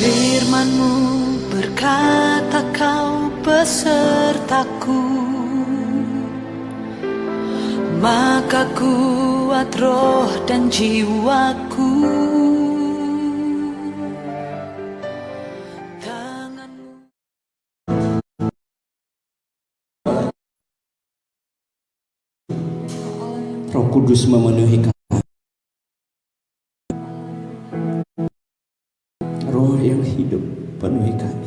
Firman-Mu berkata Kau besertaku, maka kuat roh dan jiwaku. Roh Kudus memenuhi kami. Roh yang hidup penuhi kami.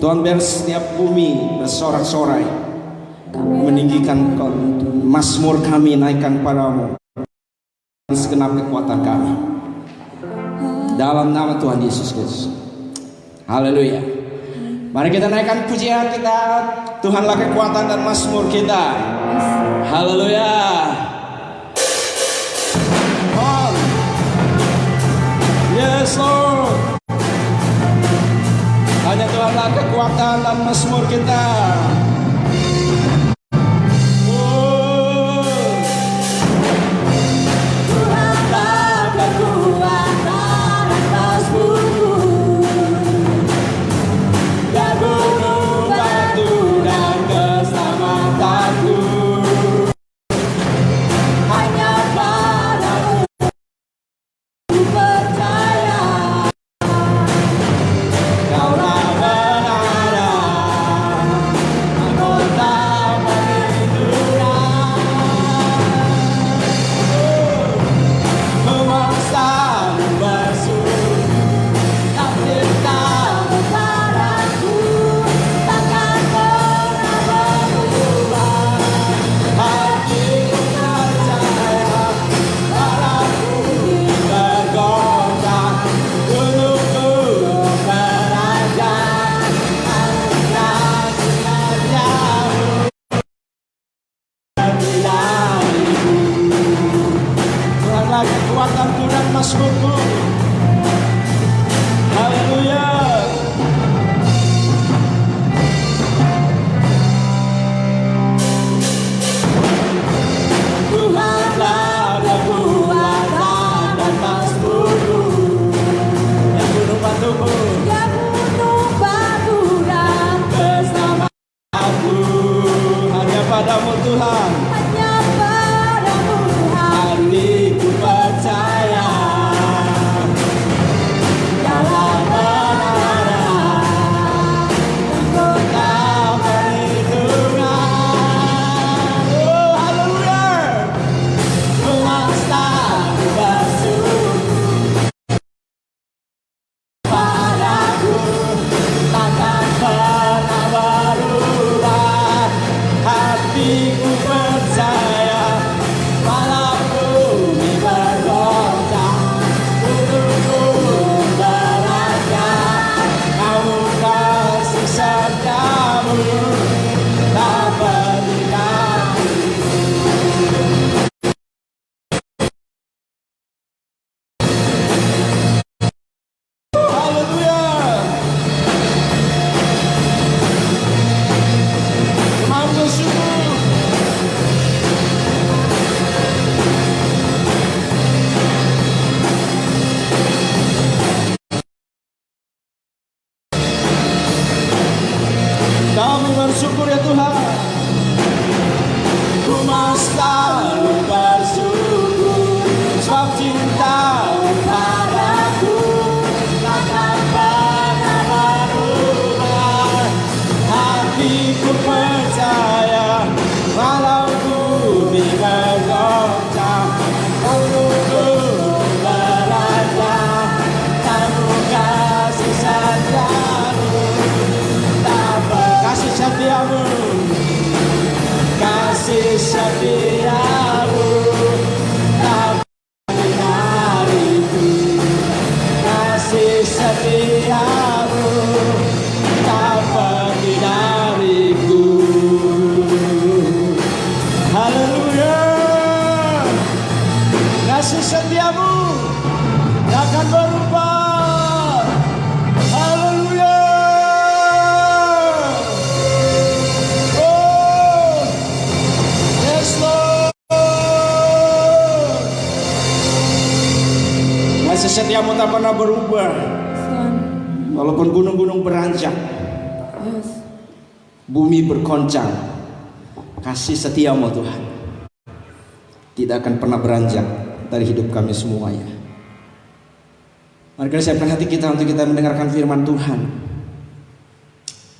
Tuhan, biar setiap bumi bersorak-sorai meninggikan Engkau. Mazmur kami naikkan padamu segenap kekuatan kami, dalam nama Tuhan Yesus Kristus. Haleluya. Mari kita naikkan pujian kita. Tuhanlah kekuatan dan mazmur kita. Haleluya. Yes Lord. Hanya Tuhanlah kekuatan dan mazmur kita. Tuhanlah kekuatan dan mazmurku. Mazmurku. Haleluya. Tuhanlah kekuatan dan Mazmurku, Yang gunung batuku, yang gunung batu dan bersama aku hanya padamu Tuhan. hanya padamu Hatiku percaya dalam kebenaran dan dalam perhitungan. Oh, haleluya. kuasa bersyukur padaku, Takkan pernah berubah. Hatiku percaya walau bumi bergoncang, gunung beranjak, kamu kasih setiamu tak berikan. Haleluya. Mau bersyukur. Kami bersyukur ya Tuhan. Ku mau selalu bersyukur sebab cinta-Mu padaku takkan pernah berubah. Hatiku percaya walau bumi bergoncang, gunung beranjak, kamu kasih setiamu, kasih setiamu, kasih setiamu tak dariku, kasih setiamu tak pergi dariku. Haleluya. Kasih setiamu takkan berubah. Haleluya. Oh, yes Lord. Kasih setiamu tak pernah berubah. Walaupun gunung-gunung beranjak, bumi bergoncang, kasih setiamu Tuhan tidak akan pernah beranjak dari hidup kami semuanya. Mari kita siapkan hati kita untuk kita mendengarkan firman Tuhan.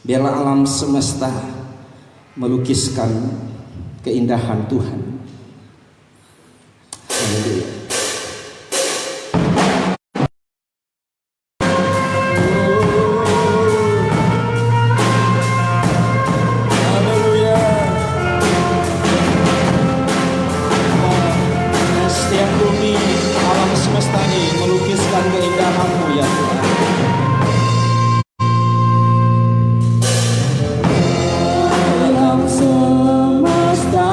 Biarlah alam semesta melukiskan keindahan Tuhan. Haleluya. Haleluya. Setiap bumi alam semesta ini melukiskan keindahan-Mu ya Tuhan. Alam semesta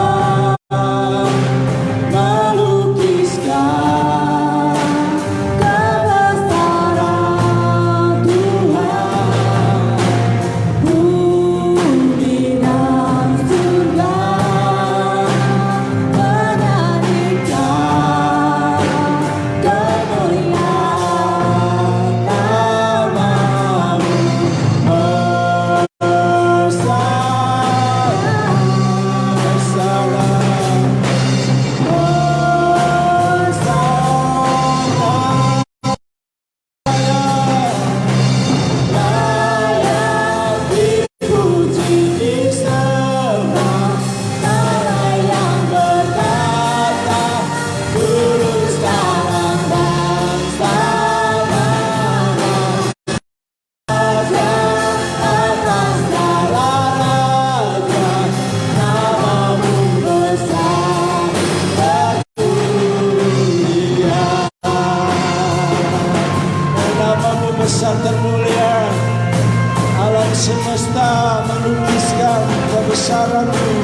semesta melukiskan kebesaran-Mu.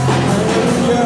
Haleluya.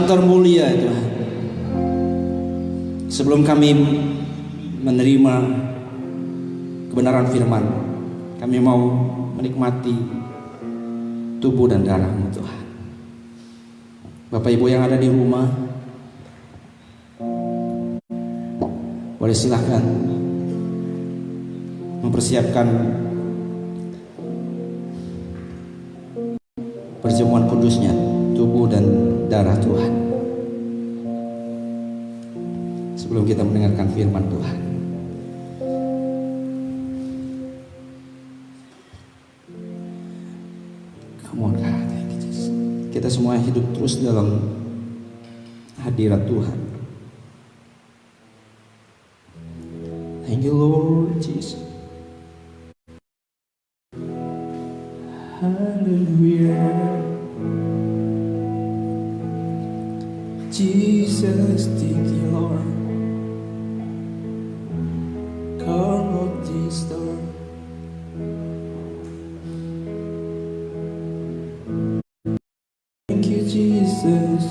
yang termulia Tuhan, sebelum kami menerima kebenaran firman, kami mau menikmati tubuh dan darah-Mu Tuhan. Bapak Ibu yang ada di rumah, boleh silahkan mempersiapkan perjamuan kudusnya, tubuh dan darah Tuhan, sebelum kita mendengarkan firman Tuhan. Come on God, thank you, Jesus. Kita semua hidup terus dalam hadirat Tuhan. Thank you Lord Jesus. Hallelujah. Jesus, thank you Lord. Come of this storm. Thank you Jesus.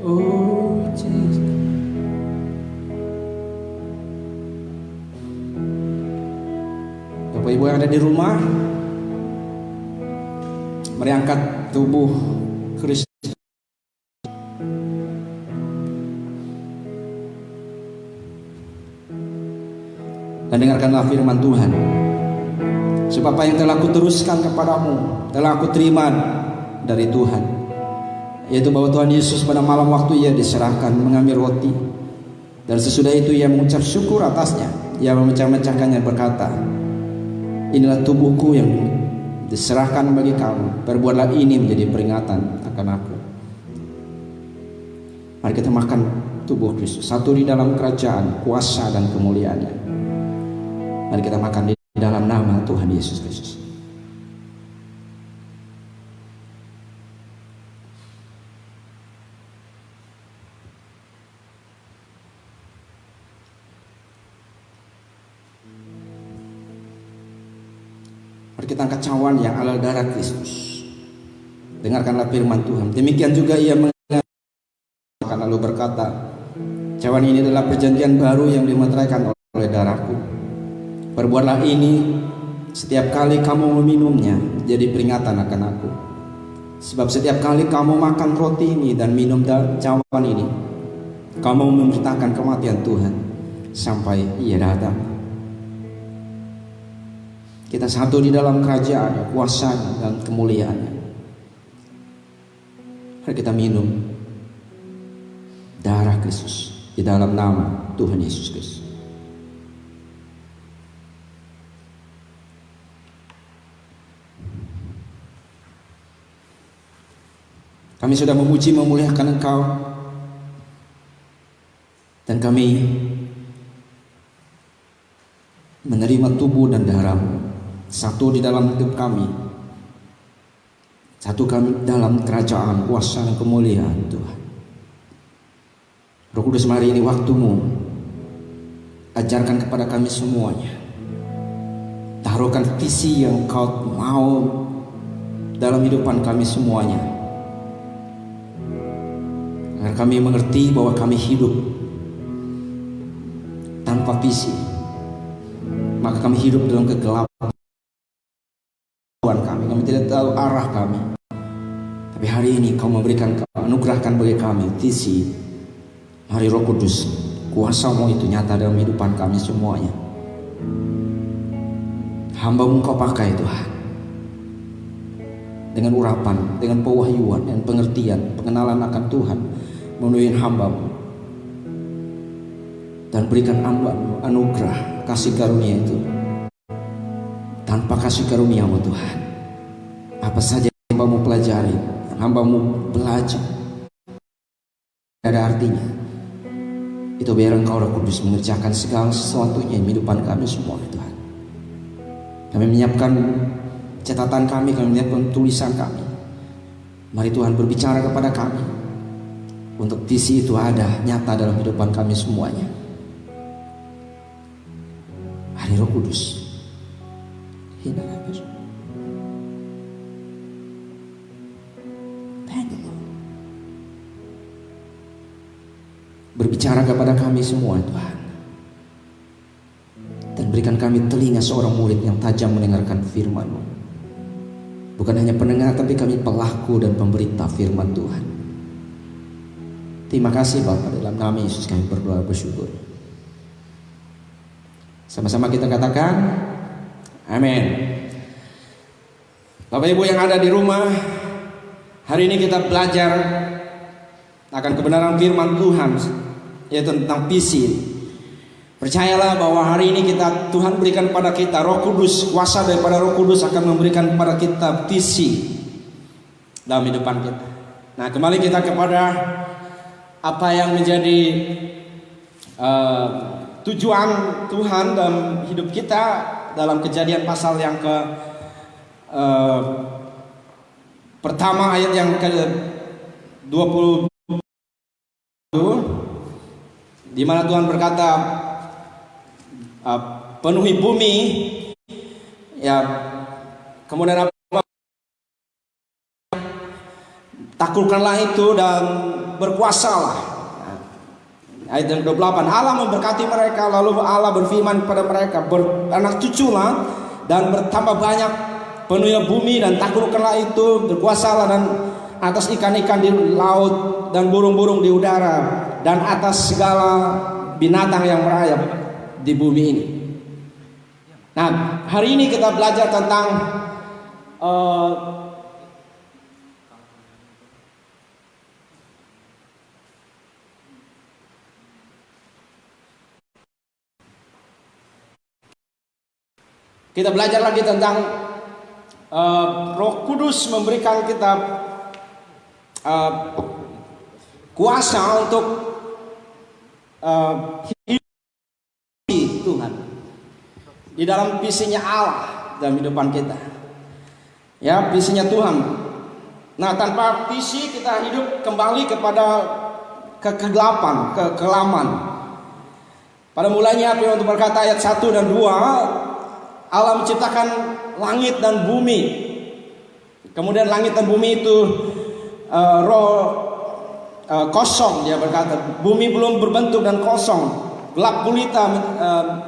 Oh Jesus. Bapak Ibu yang ada di rumah, mari angkat tubuh Kristus dan dengarkanlah firman Tuhan. Sebab apa yang telah aku teruskan kepadamu telah aku terima dari Tuhan, yaitu bahwa Tuhan Yesus pada malam waktu Ia diserahkan mengambil roti, dan sesudah itu Ia mengucap syukur atasnya. Ia memecah-mecahkannya berkata, inilah tubuhku yang diserahkan bagi kamu, perbuatlah ini menjadi peringatan akan aku. Mari kita makan tubuh Kristus, satu di dalam kerajaan, kuasa dan kemuliaannya. Mari kita makan di dalam nama Tuhan Yesus Kristus. Mari kita angkat cawan yang halal darah Kristus. Dengarkanlah firman Tuhan. Demikian juga Ia mengatakan lalu berkata, cawan ini adalah perjanjian baru yang dimeteraikan oleh darahku. Perbuatlah ini setiap kali kamu meminumnya, jadi peringatan akan aku. Sebab setiap kali kamu makan roti ini dan minum cawan ini, kamu memberitakan kematian Tuhan sampai Ia datang. Kita satu di dalam kerajaan, kuasa dan kemuliaannya. Mari kita minum darah Kristus di dalam nama Tuhan Yesus Kristus. Kami sudah memuji memuliakan Engkau, dan kami menerima tubuh dan darah-Mu, satu di dalam hidup kami, satu kami dalam kerajaan, kuasa dan kemuliaan Tuhan. Roh Kudus, mari ini waktu-Mu, ajarkan kepada kami semuanya, taruhkan visi yang Kau mau dalam hidupan kami semuanya, agar kami mengerti bahwa kami hidup tanpa visi, maka kami hidup dalam kegelapan. Kami tidak tahu arah kami. Tapi hari ini Kau memberikan, anugerahkan bagi kami visi. Mari Roh Kudus, kuasa-Mu itu nyata dalam kehidupan kami semuanya. Hamba-Mu Kau pakai Tuhan, dengan urapan, dengan pewahyuan dan pengertian, pengenalan akan Tuhan, memenuhi hamba-Mu, dan berikan hamba-Mu anugerah kasih karunia itu. Tanpa kasih karunia-Mu Tuhan, apa saja yang hamba-Mu pelajari, yang hamba-Mu belajar, tidak ada artinya. Itu biar Engkau Roh Kudus mengerjakan segala sesuatunya di kehidupan kami semua Tuhan. Kami menyiapkan catatan kami menyiapkan tulisan kami. Mari Tuhan berbicara kepada kami, untuk visi itu ada nyata dalam kehidupan kami semuanya. Hari Roh Kudus, berbicara kepada kami semua Tuhan. Dan berikan kami telinga seorang murid yang tajam mendengarkan firman-Mu. Bukan hanya pendengar, tapi kami pelaku dan pemberita firman Tuhan. Terima kasih Bapa, dalam nama Yesus kami berdoa bersyukur. Sama-sama kita katakan amin. Bapak Ibu yang ada di rumah, hari ini kita belajar akan kebenaran firman Tuhan, yaitu tentang visi. Percayalah bahwa hari ini Tuhan berikan kepada kita Roh Kudus, kuasa daripada Roh Kudus akan memberikan kepada kita visi dalam hidupan kita. Nah, kembali kita kepada apa yang menjadi tujuan Tuhan dalam hidup kita dalam Kejadian pasal yang pertama ayat yang ke-20, di mana Tuhan berkata, penuhi bumi, ya, kemudian taklukkanlah itu dan berkuasalah. Ayat yang 28, Allah memberkati mereka, lalu Allah berfirman kepada mereka, beranak cuculah dan bertambah banyak, penuhi bumi dan taklukkanlah itu, berkuasalah dan atas ikan-ikan di laut dan burung-burung di udara dan atas segala binatang yang merayap di bumi ini. Nah, hari ini kita belajar tentang kita belajar lagi tentang Roh Kudus memberikan kita kuasa untuk hidup Tuhan di dalam visinya Allah dalam kehidupan kita. Ya, visinya Tuhan. Nah, tanpa visi kita hidup kembali kepada kegelapan, kekelaman. Pada mulanya Firman Tuhan berkata ayat 1 dan 2, Allah menciptakan langit dan bumi. Kemudian langit dan bumi itu kosong, dia berkata. Bumi belum berbentuk dan kosong, gelap gulita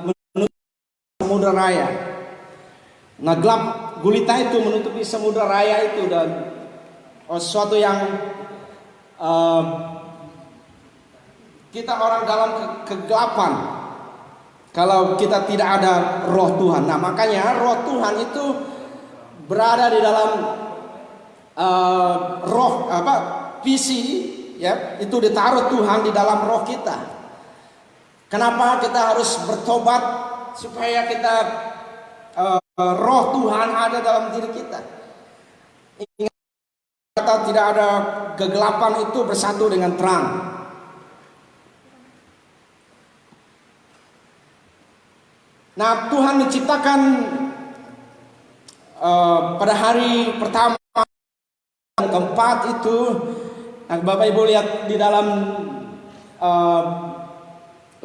menutupi samudra raya. Nah, gelap gulita itu menutupi samudra raya itu, dan sesuatu yang kita orang dalam kegelapan kalau kita tidak ada Roh Tuhan. Nah, makanya Roh Tuhan itu berada di dalam visi, ya, itu ditaruh Tuhan di dalam roh kita. Kenapa kita harus bertobat? Supaya kita Roh Tuhan ada dalam diri kita. Ingat, kata tidak ada kegelapan itu bersatu dengan terang. Nah, Tuhan menciptakan pada hari pertama, yang keempat itu, nah, Bapak Ibu lihat di dalam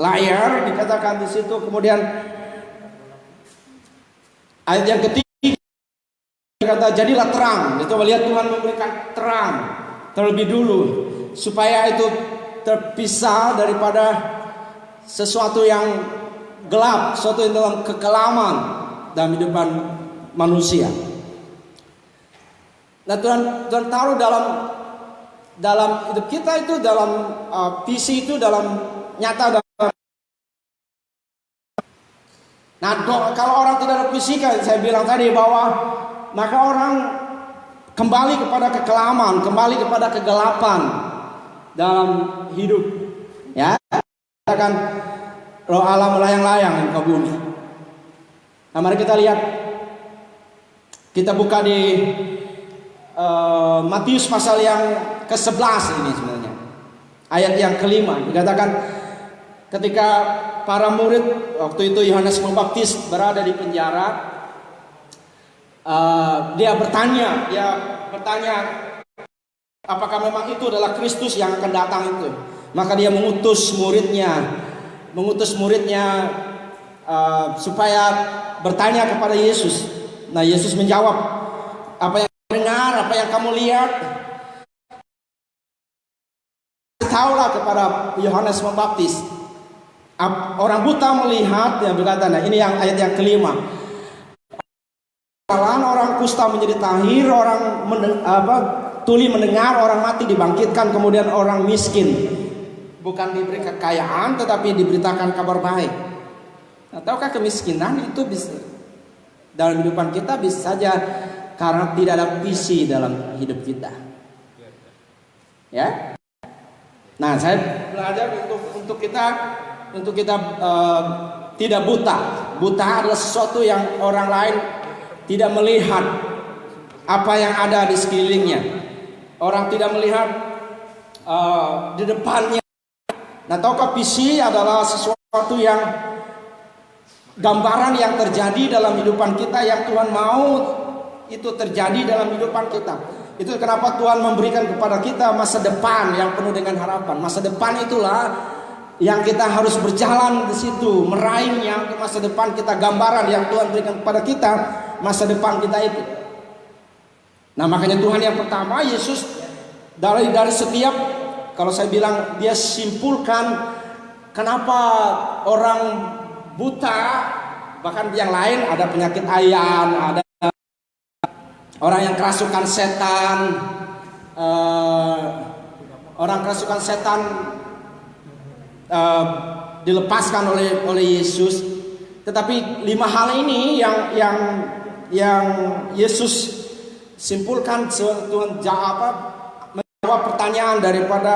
layar dikatakan di situ. Kemudian ayat yang ketiga kata jadilah terang. Coba lihat, Tuhan memberikan terang terlebih dulu supaya itu terpisah daripada sesuatu yang gelap, sesuatu yang dalam kekelaman dalam hidupan manusia. Nah, Tuhan taruh dalam hidup kita itu, dalam visi itu, dalam nyata. Nah, kalau orang tidak ada visi, kan saya bilang tadi bahwa maka orang kembali kepada kekelaman, kembali kepada kegelapan dalam hidup. Ya, kan Roh Allah melayang-layang ke bumi. Nah, mari kita lihat. Kita buka di Matius pasal yang ke-11 ini sebenarnya. Ayat yang kelima dikatakan ketika para murid waktu itu Yohanes Pembaptis berada di penjara, dia bertanya apakah memang itu adalah Kristus yang akan datang itu. Maka dia mengutus muridnya supaya bertanya kepada Yesus. Nah, Yesus menjawab, apa yang dengar, apa yang kamu lihat tahulah kepada Yohanes Pembaptis. Orang buta melihat, dia berkata, nah ini yang ayat yang kelima. Orang kusta menjadi tahir, orang tuli mendengar, orang mati dibangkitkan, kemudian orang miskin bukan diberi kekayaan tetapi diberitakan kabar baik. Nah, tahukah kemiskinan itu bisa dalam kehidupan kita bisa saja karena tidak ada visi dalam hidup kita. Ya. Nah, saya belajar untuk kita tidak buta. Buta adalah sesuatu yang orang lain tidak melihat apa yang ada di sekelilingnya. Orang tidak melihat di depannya. Nah, tahukah visi adalah sesuatu yang gambaran yang terjadi dalam kehidupan kita yang Tuhan mau itu terjadi dalam kehidupan kita. Itu kenapa Tuhan memberikan kepada kita masa depan yang penuh dengan harapan. Masa depan itulah yang kita harus berjalan di situ, meraihnya ke masa depan kita. Gambaran yang Tuhan berikan kepada kita, masa depan kita itu. Nah, makanya Tuhan yang pertama, Yesus dari setiap, kalau saya bilang, dia simpulkan kenapa orang buta, bahkan yang lain ada penyakit ayan, ada orang yang kerasukan setan, orang kerasukan setan dilepaskan oleh Yesus. Tetapi 5 hal ini yang Yesus simpulkan. Tuhan menjawab pertanyaan daripada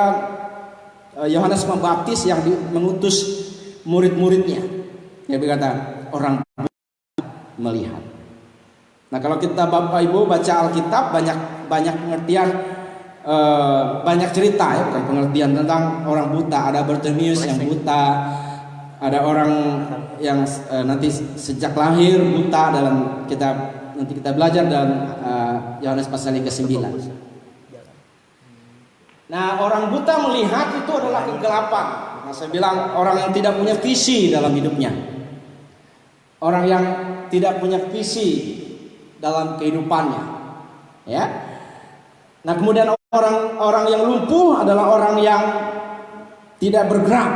Yohanes Pembaptis yang mengutus murid-muridnya. Dia berkata, orang melihat. Nah, kalau kita Bapak Ibu baca Alkitab, banyak pengertian, banyak cerita ya, bukan pengertian tentang orang buta. Ada Bartimeus yang buta, ada orang yang nanti sejak lahir buta dalam kitab, nanti kita belajar dalam Yohanes pasal yang ke-9. Nah, orang buta melihat itu adalah kegelapan. Nah, saya bilang orang yang tidak punya visi dalam hidupnya, orang yang tidak punya visi dalam kehidupannya, ya. Nah, kemudian orang yang lumpuh adalah orang yang tidak bergerak.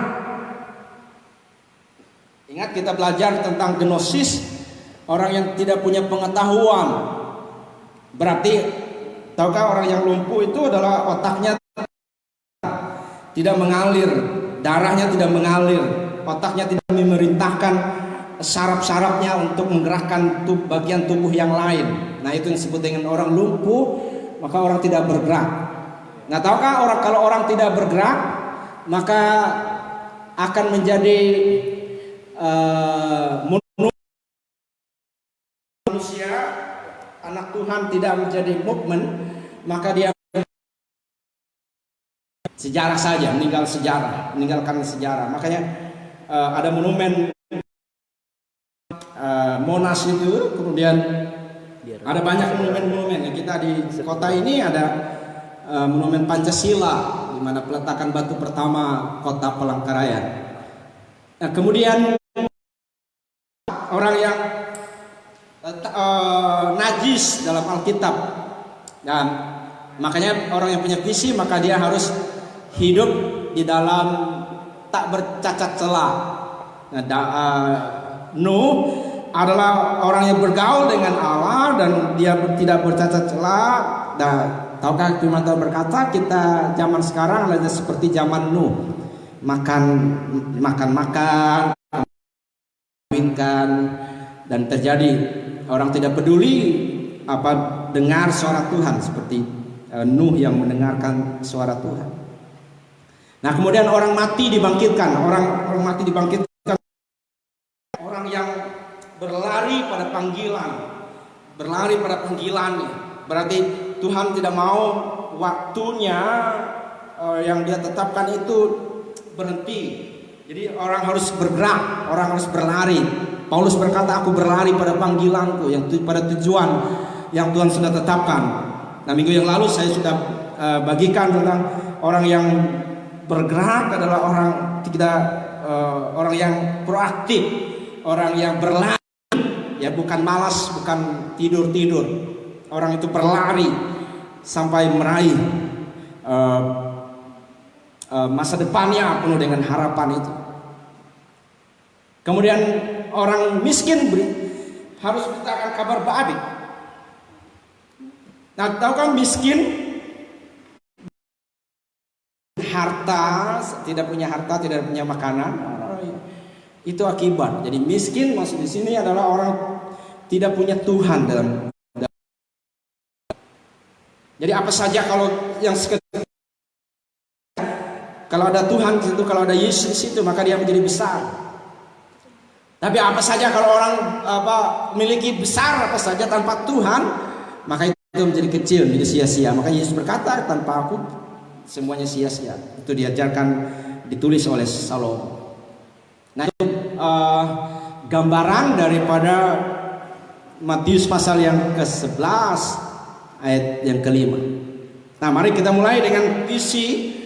Ingat kita belajar tentang gnosis, orang yang tidak punya pengetahuan. Berarti tahukah orang yang lumpuh itu adalah otaknya tidak mengalir, darahnya tidak mengalir, otaknya tidak memerintahkan saraf-sarafnya untuk menggerakkan bagian tubuh yang lain. Nah, itu yang disebut dengan orang lumpuh, maka orang tidak bergerak. Nah, tahukah kalau orang tidak bergerak, maka akan menjadi manusia, anak Tuhan tidak menjadi movement, maka dia sejarah saja, meninggalkan sejarah. Makanya ada monumen Monas itu, kemudian ada banyak monumen-monumen. Kita di kota ini ada monumen Pancasila, di mana peletakan batu pertama kota Palangkaraya. Nah, kemudian orang yang najis dalam Alkitab. Dan makanya orang yang punya visi, maka dia harus hidup di dalam tak bercacat celah. Nah, Nuh adalah orang yang bergaul dengan Allah dan dia tidak bercacat celah. Dan tahukah firman Tuhan berkata, kita zaman sekarang adalah seperti zaman Nuh, makan, kawinkan, dan terjadi orang tidak peduli dengar suara Tuhan seperti Nuh yang mendengarkan suara Tuhan. Nah, kemudian orang mati dibangkitkan, orang mati dibangkitkan, orang yang berlari pada panggilannya. Berarti Tuhan tidak mau waktunya yang dia tetapkan itu berhenti. Jadi orang harus bergerak, orang harus berlari. Paulus berkata, aku berlari pada panggilanku, pada tujuan yang Tuhan sudah tetapkan. Nah, minggu yang lalu saya sudah bagikan tentang orang yang bergerak adalah orang yang proaktif, orang yang berlari, ya, bukan malas, bukan tidur. Orang itu berlari sampai meraih masa depannya penuh dengan harapan itu. Kemudian orang miskin harus beritakan kabar baik. Nah, tahu kan miskin harta, tidak punya harta, tidak punya makanan, itu akibat. Jadi miskin maksud di sini adalah orang tidak punya Tuhan dalam. Jadi apa saja kalau yang kalau ada Tuhan di situ, kalau ada Yesus di situ, maka dia menjadi besar. Tapi apa saja kalau orang memiliki besar apa saja tanpa Tuhan, maka itu menjadi kecil, menjadi sia-sia. Maka Yesus berkata, tanpa aku semuanya sia-sia. Itu diajarkan, ditulis oleh Salomo. Nah, itu gambaran daripada Matius pasal yang ke-11 ayat yang ke-5. Nah, mari kita mulai dengan visi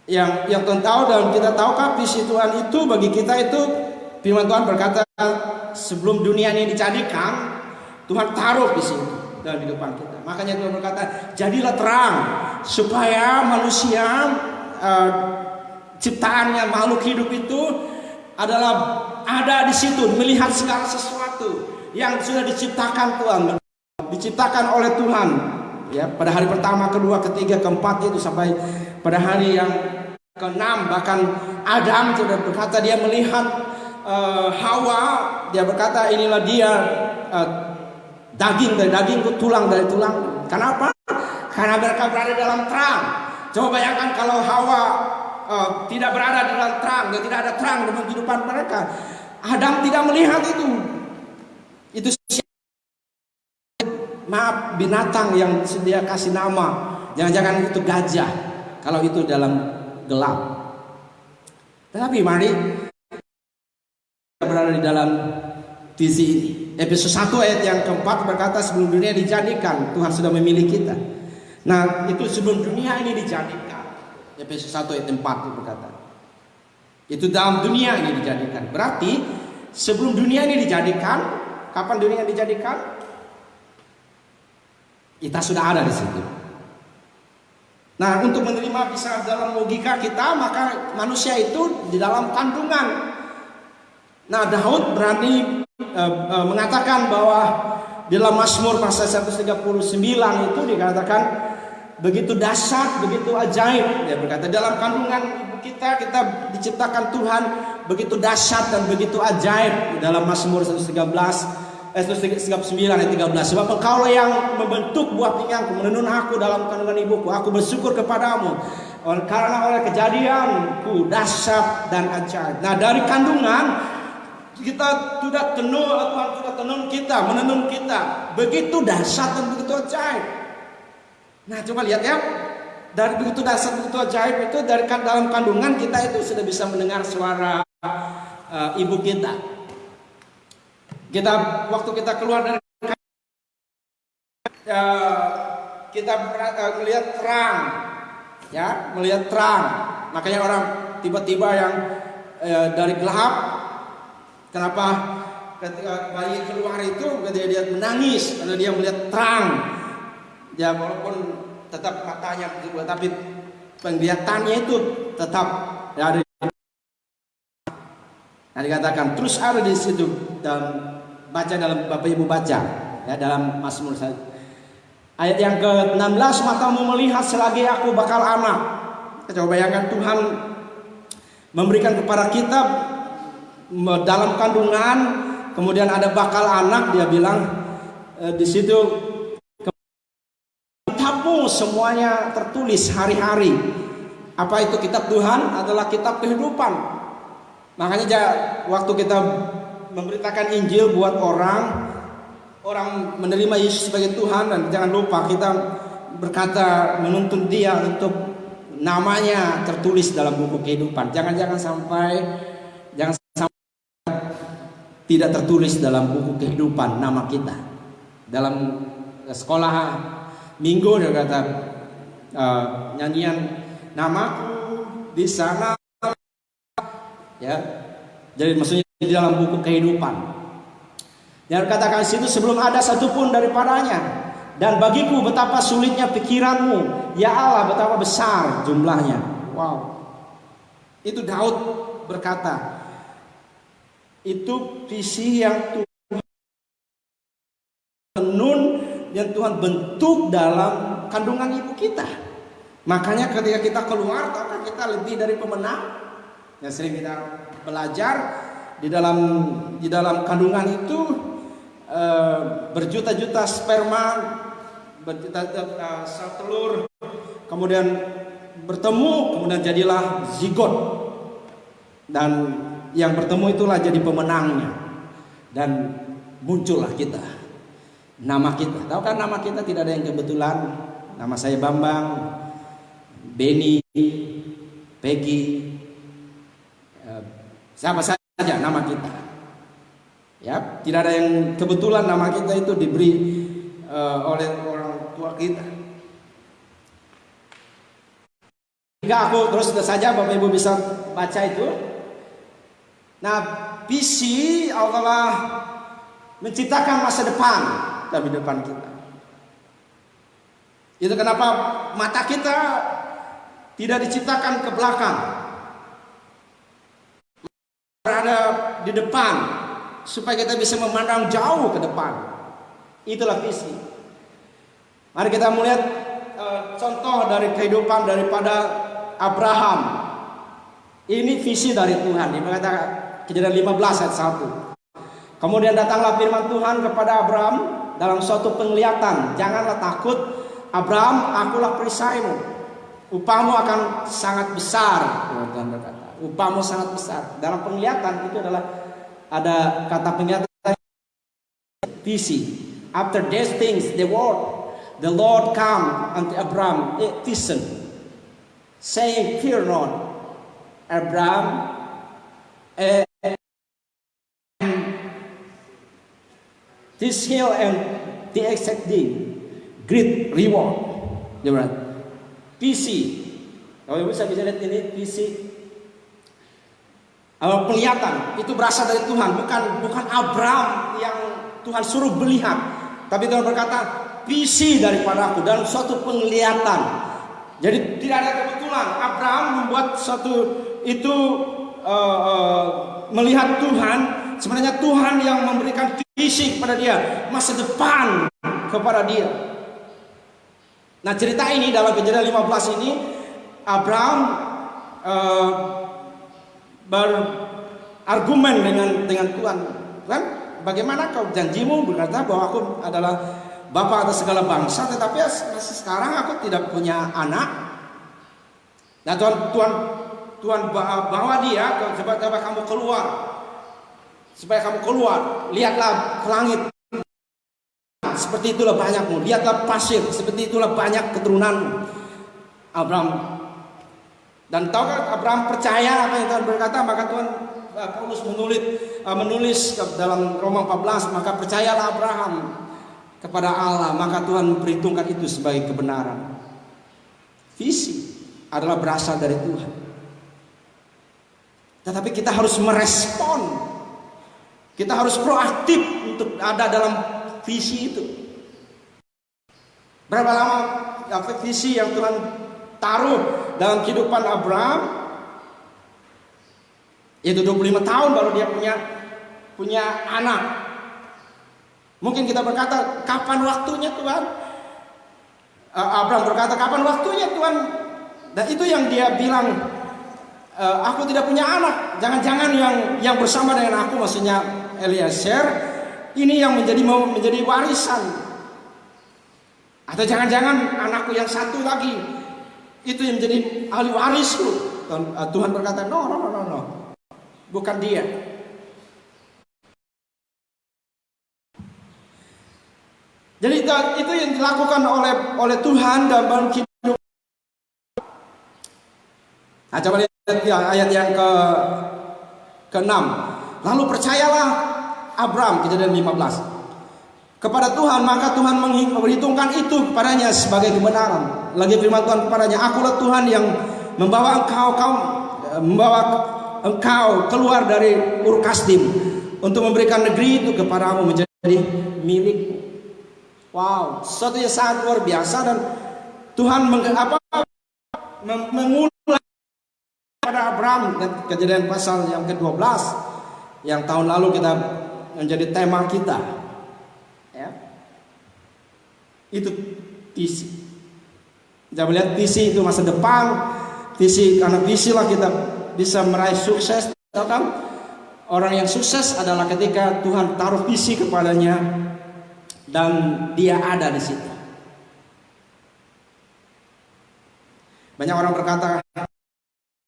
yang Tuhan tahu, dan kita tahukah visi Tuhan itu bagi kita itu. Firman Tuhan berkata, sebelum dunia ini dijadikan, Tuhan taruh di sini dalam kehidupan kita. Makanya Tuhan berkata, jadilah terang supaya manusia ciptaannya, makhluk hidup itu adalah ada di situ, melihat segala sesuatu yang sudah diciptakan Tuhan, diciptakan oleh Tuhan. Ya, pada hari pertama, kedua, ketiga, keempat itu sampai pada hari yang ke-6, bahkan Adam sudah berkata dia melihat Hawa, dia berkata inilah dia, daging dari dagingku, tulang dari tulang. Kenapa? Karena mereka berada dalam terang. Coba bayangkan kalau Hawa tidak berada dalam terang, dan tidak ada terang dalam kehidupan mereka. Adam tidak melihat itu. Itu maaf, binatang yang dia kasih nama, jangan-jangan itu gajah kalau itu dalam gelap. Tetapi mari berada di dalam visi ini. Efesus 1 ayat yang keempat berkata, sebelum dunia dijadikan, Tuhan sudah memilih kita. Nah, itu sebelum dunia ini dijadikan. Efesus 1 ayat 4 itu berkata, itu dalam dunia ini dijadikan. Berarti sebelum dunia ini dijadikan, kapan dunia dijadikan? Kita sudah ada di situ. Nah, untuk menerima bisa dalam logika kita, maka manusia itu di dalam kandungan. Nah, Daud berani mengatakan bahwa di dalam Mazmur pasal 139 itu dikatakan begitu dahsyat, begitu ajaib. Dia berkata dalam kandungan ibu kita diciptakan Tuhan begitu dahsyat dan begitu ajaib. Di dalam Mazmur 139 ayat 13, sebab Engkaulah yang membentuk buah pinggangku, menenun aku dalam kandungan ibuku. Aku bersyukur kepadamu karena oleh kejadianku dahsyat dan ajaib. Nah, dari kandungan kita sudah tenun, Tuhan sudah menenun kita begitu dahsyat dan begitu ajaib. Nah, coba lihat ya, dari begitu dahsyat, begitu ajaib itu dari dalam kandungan kita itu sudah bisa mendengar suara ibu kita. Waktu kita keluar dari kita melihat terang, ya, melihat terang. Makanya orang tiba-tiba yang dari gelap, kenapa ketika bayi keluar itu ketika dia menangis karena dia melihat terang. Ya, walaupun tetap matanya begitu, tapi penglihatannya itu tetap ada. Nah, dikatakan terus ada di situ, dan baca dalam Bapak Ibu baca ya dalam Mazmur ayat yang ke-16, matamu melihat selagi aku bakal anak. Coba bayangkan Tuhan memberikan kepada kita dalam kandungan, kemudian ada bakal anak. Dia bilang di situ kitabmu semuanya tertulis hari-hari. Apa itu kitab Tuhan? Adalah kitab kehidupan. Makanya waktu kita memberitakan Injil buat orang menerima Yesus sebagai Tuhan, dan jangan lupa kita berkata menuntun dia untuk namanya tertulis dalam buku kehidupan. Jangan sampai tidak tertulis dalam buku kehidupan nama kita. Dalam sekolah minggu dia kata nyanyian namaku di sana, ya. Jadi maksudnya di dalam buku kehidupan. Yang katakan di situ, sebelum ada satupun daripadanya, dan bagiku betapa sulitnya pikiranmu, ya Allah, betapa besar jumlahnya. Wow. Itu Daud berkata, itu visi yang Tuhan tenun, yang Tuhan bentuk dalam kandungan ibu kita. Makanya ketika kita keluar, kita lebih dari pemenang. Yang sering kita belajar di dalam kandungan itu berjuta-juta sperma, berjuta-juta sel telur, kemudian bertemu, kemudian jadilah zigot, dan yang bertemu itulah jadi pemenangnya, dan muncullah kita, nama kita. Tahu kan nama kita tidak ada yang kebetulan. Nama saya Bambang, Benny, Peggy, siapa saja nama kita. Ya, tidak ada yang kebetulan nama kita itu diberi oleh orang tua kita. Jika aku terus saja, Bapak Ibu bisa baca itu. Nah, visi Allah menciptakan masa depan dalam depan kita. Itu kenapa mata kita tidak diciptakan ke belakang, berada di depan, supaya kita bisa memandang jauh ke depan. Itulah visi. Mari kita melihat contoh dari kehidupan daripada Abraham. Ini visi dari Tuhan. Dia berkata Kejadian 15 ayat 1. Kemudian datanglah firman Tuhan kepada Abraham dalam suatu penglihatan, janganlah takut Abraham, akulah perisaimu, upamu akan sangat besar. Tuhan berkata, upamu sangat besar. Dalam penglihatan itu adalah ada kata penglihatan, visi. After these things the Lord come unto Abraham a vision, saying, fear not, Abraham, this hill and the exact thing, great reward. Visi. Kalau ibu bisa lihat ini visi. Penglihatan itu berasal dari Tuhan, bukan Abraham yang Tuhan suruh melihat, tapi Tuhan berkata visi daripada aku dalam suatu penglihatan. Jadi tidak ada kebetulan Abraham membuat suatu itu melihat Tuhan. Sebenarnya Tuhan yang memberikan visi kepada dia, masa depan kepada dia. Nah, cerita ini dalam Kejadian 15 ini Abraham berargumen dengan Tuhan. Tuhan, bagaimana kau janjimu berkata bahwa aku adalah bapa atas segala bangsa, tetapi sekarang aku tidak punya anak. Nah, Tuhan bawa dia supaya kamu keluar. Supaya kamu keluar, lihatlah ke langit, seperti itulah banyakmu. Lihatlah pasir, seperti itulah banyak keturunanmu. Abraham. Dan tahu kan Abraham percaya apa yang Tuhan berkata, maka Tuhan Paulus menulis dalam Roma 14, maka percayalah Abraham kepada Allah, maka Tuhan memperhitungkan itu sebagai kebenaran. Visi adalah berasal dari Tuhan. Tetapi kita harus merespon. Kita harus proaktif untuk ada dalam visi itu. Berapa lama visi yang Tuhan taruh dalam kehidupan Abraham? Itu 25 tahun baru dia punya anak. Mungkin kita berkata, kapan waktunya Tuhan? Abraham berkata, kapan waktunya Tuhan? Dan itu yang dia bilang, aku tidak punya anak. Jangan-jangan yang bersama dengan aku, maksudnya Eliezer, ini yang menjadi warisan. Atau jangan-jangan anakku yang satu lagi itu yang menjadi ahli warisku. Tuhan berkata, no, bukan dia. Jadi itu yang dilakukan oleh Tuhan dalam hidup. Nah, coba lihat ayat yang ke-6. Lalu percayalah Abraham, Kejadian 15, kepada Tuhan, maka Tuhan memperhitungkan itu kepadanya sebagai kebenaran. Lagi firman Tuhan kepadanya, akulah Tuhan yang membawa engkau keluar dari Ur Kasdim untuk memberikan negeri itu kepadamu menjadi milikmu. Wow, sesuatu yang sangat luar biasa. Dan Tuhan mengulang pada Abraham, Kejadian pasal yang ke-12 yang tahun lalu kita menjadi tema kita, ya. Itu visi. Kita melihat visi itu masa depan, visi, karena visi lah kita bisa meraih sukses. Tahu kan? Orang yang sukses adalah ketika Tuhan taruh visi kepadanya dan dia ada di situ. Banyak orang berkata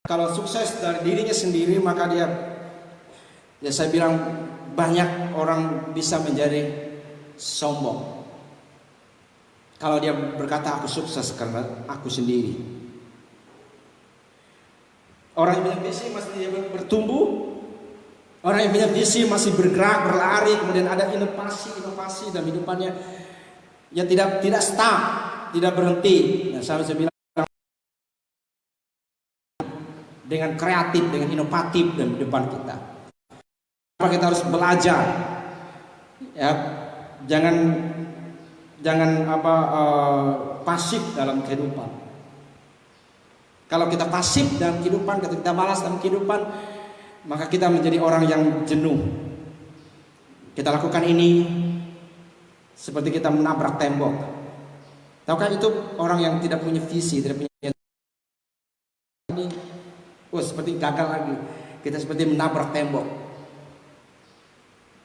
kalau sukses dari dirinya sendiri maka dia, ya saya bilang banyak orang bisa menjadi sombong. Kalau dia berkata aku sukses karena aku sendiri. Orang yang punya visi masih bertumbuh. Orang yang punya visi masih bergerak, berlari, kemudian ada inovasi dalam hidupannya. Ya tidak stuck, tidak berhenti. Nah, saya bilang dengan kreatif, dengan inovatif dalam depan kita. Apa kita harus belajar? Ya, jangan pasif dalam kehidupan. Kalau kita pasif dalam kehidupan, kita malas dalam kehidupan, maka kita menjadi orang yang jenuh. Kita lakukan ini seperti kita menabrak tembok. Tahukah itu orang yang tidak punya visi, tidak punya ini, seperti gagal lagi. Kita seperti menabrak tembok.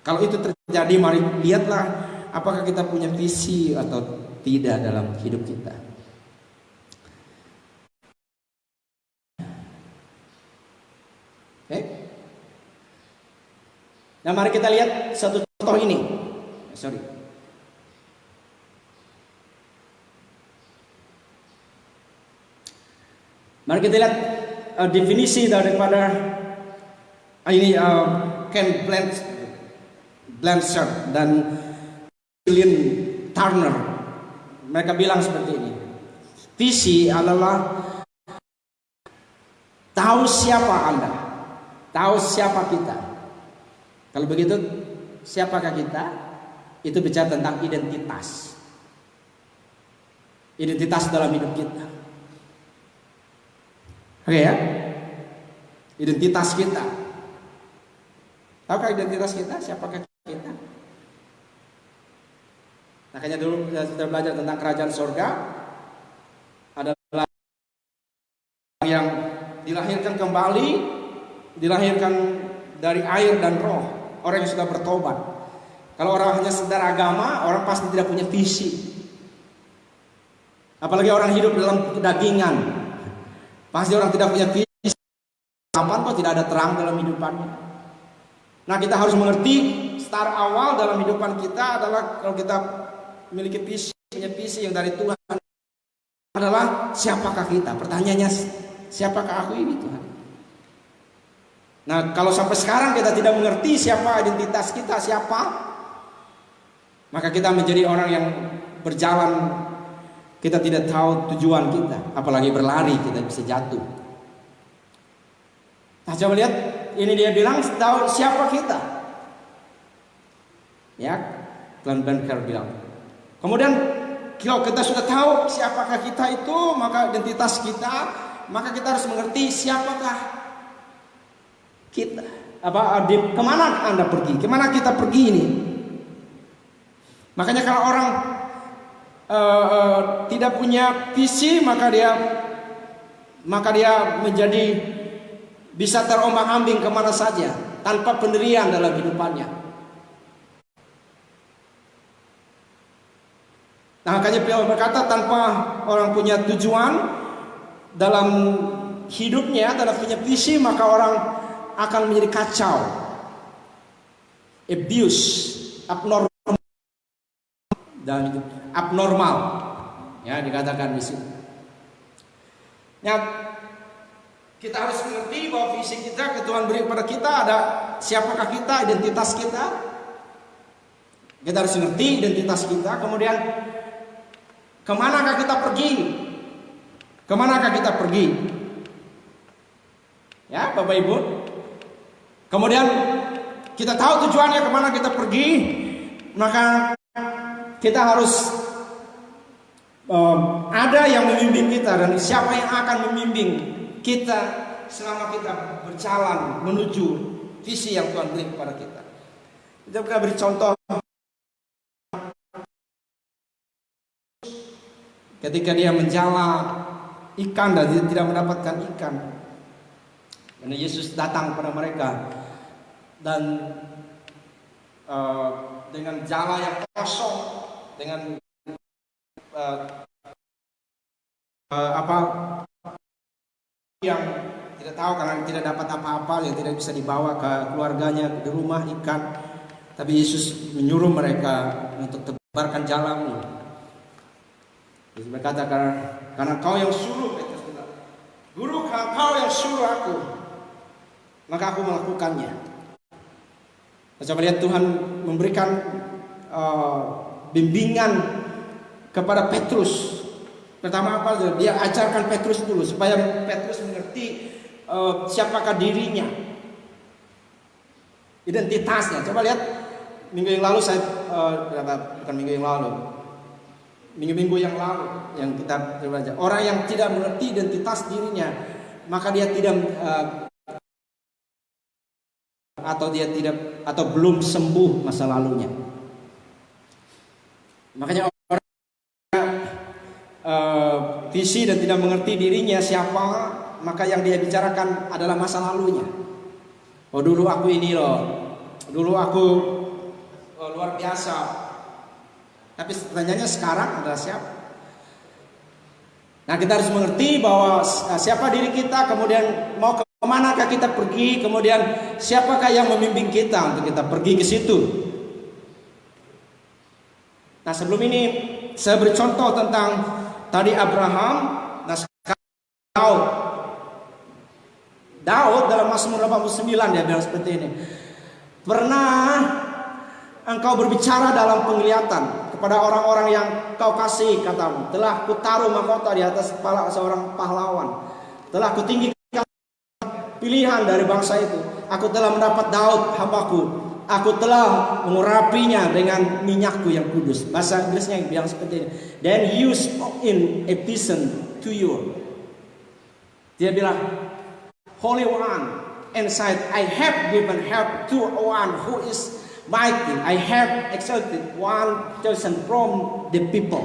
Kalau itu terjadi, mari lihatlah apakah kita punya visi atau tidak dalam hidup kita. Oke? Nah, mari kita lihat satu contoh ini. Mari kita lihat definisi daripada ini Ken Blanchard dan Julian Turner. Mereka bilang seperti ini. Visi adalah tahu siapa Anda, tahu siapa kita. Kalau begitu, siapakah kita? Itu bicara tentang identitas. Identitas dalam hidup kita. Oke ya? Identitas kita. Tahukah identitas kita? Siapakah kita? Makanya dulu kita sudah belajar tentang kerajaan surga. Adalah yang dilahirkan kembali, dilahirkan dari air dan roh. Orang yang sudah bertobat. Kalau orang hanya sekedar agama, orang pasti tidak punya visi. Apalagi orang hidup dalam kedagingan, pasti orang tidak punya visi. Kapan kok tidak ada terang dalam hidupannya. Nah, kita harus mengerti start awal dalam hidupan kita adalah kalau kita memiliki visi, punya visi yang dari Tuhan adalah siapakah kita? Pertanyaannya, siapakah aku ini Tuhan? Nah, kalau sampai sekarang kita tidak mengerti siapa identitas kita, siapa, maka kita menjadi orang yang berjalan, kita tidak tahu tujuan kita, apalagi berlari kita bisa jatuh. Nah, coba lihat, ini dia bilang tahu siapa kita. Ya, Glenn Benker bilang. Kemudian kalau kita sudah tahu siapakah kita itu, maka identitas kita, maka kita harus mengerti siapakah kita, kemana Anda pergi, kemana kita pergi ini. Makanya kalau orang tidak punya visi, maka dia menjadi bisa terombang-ambing kemana saja tanpa pendirian dalam hidupannya. Nah, makanya Paulus berkata tanpa orang punya tujuan dalam hidupnya, dalam punya visi, maka orang akan menjadi kacau, abnormal, dan abnormal, ya dikatakan di sini. Ya, kita harus mengerti bahwa visi kita, Tuhan beri kepada kita ada siapakah kita, identitas kita. Kita harus mengerti identitas kita, kemudian kemanakah kita pergi, kemanakah kita pergi, ya Bapak Ibu. Kemudian kita tahu tujuannya kemana kita pergi, maka kita harus ada yang membimbing kita, dan siapa yang akan membimbing kita selama kita berjalan menuju visi yang Tuhan beri kepada kita. Kita beri contoh ketika dia menjala ikan dan dia tidak mendapatkan ikan. Karena Yesus datang kepada mereka dan dengan jala yang kosong, dengan yang tidak tahu karena tidak dapat apa-apa, yang tidak bisa dibawa ke keluarganya di rumah ikan. Tapi Yesus menyuruh mereka untuk tebarkan jalamu. Yesus berkata, karena kau yang suruh, Petrus bilang, Guru, kalau kau yang suruh aku, maka aku melakukannya. Coba lihat Tuhan memberikan bimbingan kepada Petrus. Pertama apa? Dia ajarkan Petrus dulu supaya Petrus mengerti siapakah dirinya, identitasnya. Coba lihat minggu yang lalu minggu yang lalu yang kita belajar. Orang yang tidak mengerti identitas dirinya, maka dia tidak atau belum sembuh masa lalunya. Makanya visi dan tidak mengerti dirinya siapa, maka yang dia bicarakan adalah masa lalunya. Oh, dulu aku ini loh, dulu aku luar biasa. Tapi pertanyaannya sekarang adalah siapa? Nah, kita harus mengerti bahwa siapa diri kita, kemudian mau kemanakah kita pergi, kemudian siapakah yang membimbing kita untuk kita pergi ke situ. Nah, sebelum ini saya beri contoh tentang tadi Abraham, nah sekarang Daud dalam Mazmur 89 dia bilang seperti ini. Pernah engkau berbicara dalam penglihatan kepada orang-orang yang kau kasih, katamu, telah kutaruh mahkota di atas kepala seorang pahlawan, telah kutinggikan pilihan dari bangsa itu. Aku telah mendapat Daud hambaku, aku telah mengurapinya dengan minyakku yang kudus. Bahasa Inggrisnya yang bilang seperti ini. Then you spoke in a vision to you. Dia bilang, Holy One, and said, I have given help to one who is mighty. I have exalted 1,000 from the people.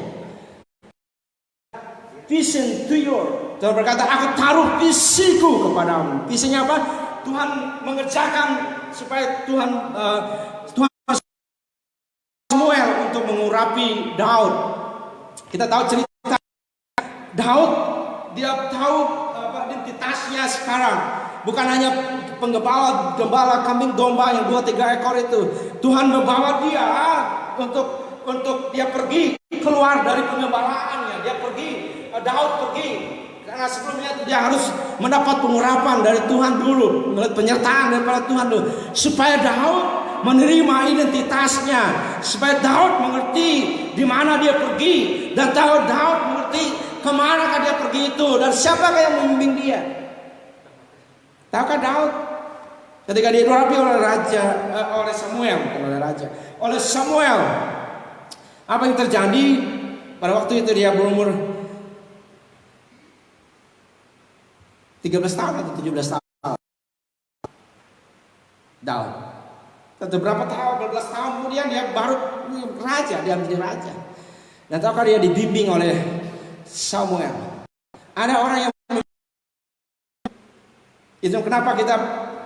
Vision to you. Tuhan berkata, aku taruh visiku kepadamu. Visinya apa? Tuhan mengerjakan supaya Tuhan Samuel untuk mengurapi Daud. Kita tahu cerita Daud, dia tahu identitasnya sekarang. Bukan hanya gembala kambing domba yang 2-3 ekor itu. Tuhan membawa dia untuk dia pergi keluar dari pengembalaannya. Dia pergi, Daud pergi. Karena sebelumnya dia harus mendapat pengurapan dari Tuhan dulu, melihat penyertaan daripada Tuhan dulu, supaya Daud menerima identitasnya, supaya Daud mengerti di mana dia pergi, dan Daud mengerti kemana dia pergi itu, dan siapakah yang membimbing dia. Tahukah Daud ketika dia diurapi oleh Samuel, apa yang terjadi pada waktu itu? Dia berumur 13 tahun atau 17 tahun. Daud. Tentu berapa tahun, 12 tahun kemudian dia baru raja, dia menjadi raja. Dan tahukah dia dibimbing oleh Samuel. Ada orang yang itu kenapa kita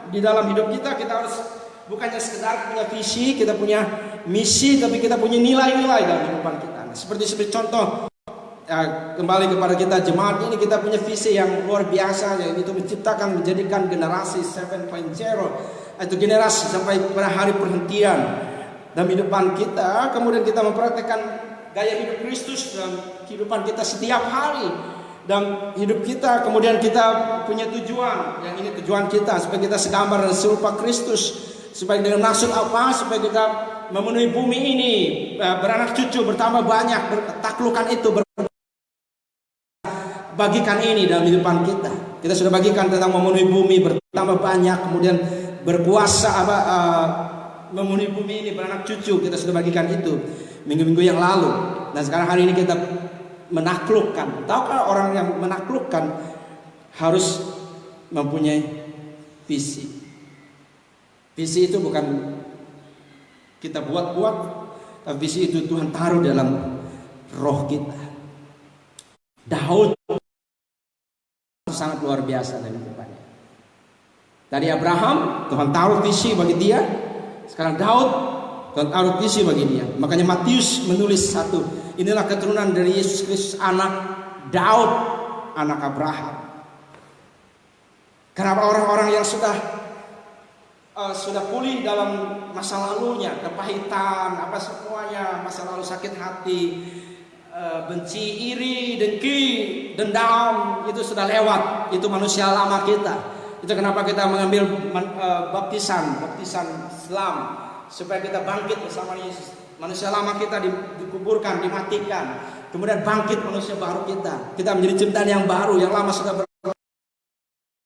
di dalam hidup kita harus bukannya sekedar punya visi, kita punya misi, tapi kita punya nilai-nilai dalam kehidupan kita. Nah, seperti contoh kembali kepada kita jemaat ini, kita punya visi yang luar biasa, yaitu menjadikan generasi 7.0 atau generasi sampai pada hari perhentian dalam kehidupan kita. Kemudian kita mempraktekkan gaya hidup Kristus dalam kehidupan kita setiap hari. Dan hidup kita, kemudian kita punya tujuan. Yang ini tujuan kita, supaya kita segambar dan serupa Kristus. Supaya dengan maksud apa? Supaya kita memenuhi bumi ini, beranak cucu, bertambah banyak, taklukan itu, bagikan ini dalam kehidupan kita. Kita sudah bagikan tentang memenuhi bumi, bertambah banyak, kemudian berkuasa, memenuhi bumi ini, beranak cucu. Kita sudah bagikan itu minggu-minggu yang lalu. Dan sekarang hari ini kita menaklukkan. Tahukah orang yang menaklukkan harus mempunyai visi. Visi itu bukan kita buat-buat, tapi visi itu Tuhan taruh dalam roh kita. Daud sangat luar biasa dalam hidupnya. Dari Abraham, Tuhan taruh visi bagi dia. Sekarang Daud, Tuhan taruh visi bagi dia. Makanya Matius menulis satu, inilah keturunan dari Yesus Kristus, anak Daud, anak Abraham. Kenapa orang-orang yang sudah pulih dalam masa lalunya, kepahitan, apa semuanya, masa lalu sakit hati, benci, iri, dengki, dendam, itu sudah lewat. Itu manusia lama kita. Itu kenapa kita mengambil baptisan Islam, supaya kita bangkit bersama Yesus. Manusia lama kita dikuburkan, dimatikan, kemudian bangkit manusia baru kita. Kita menjadi ciptaan yang baru, yang lama sudah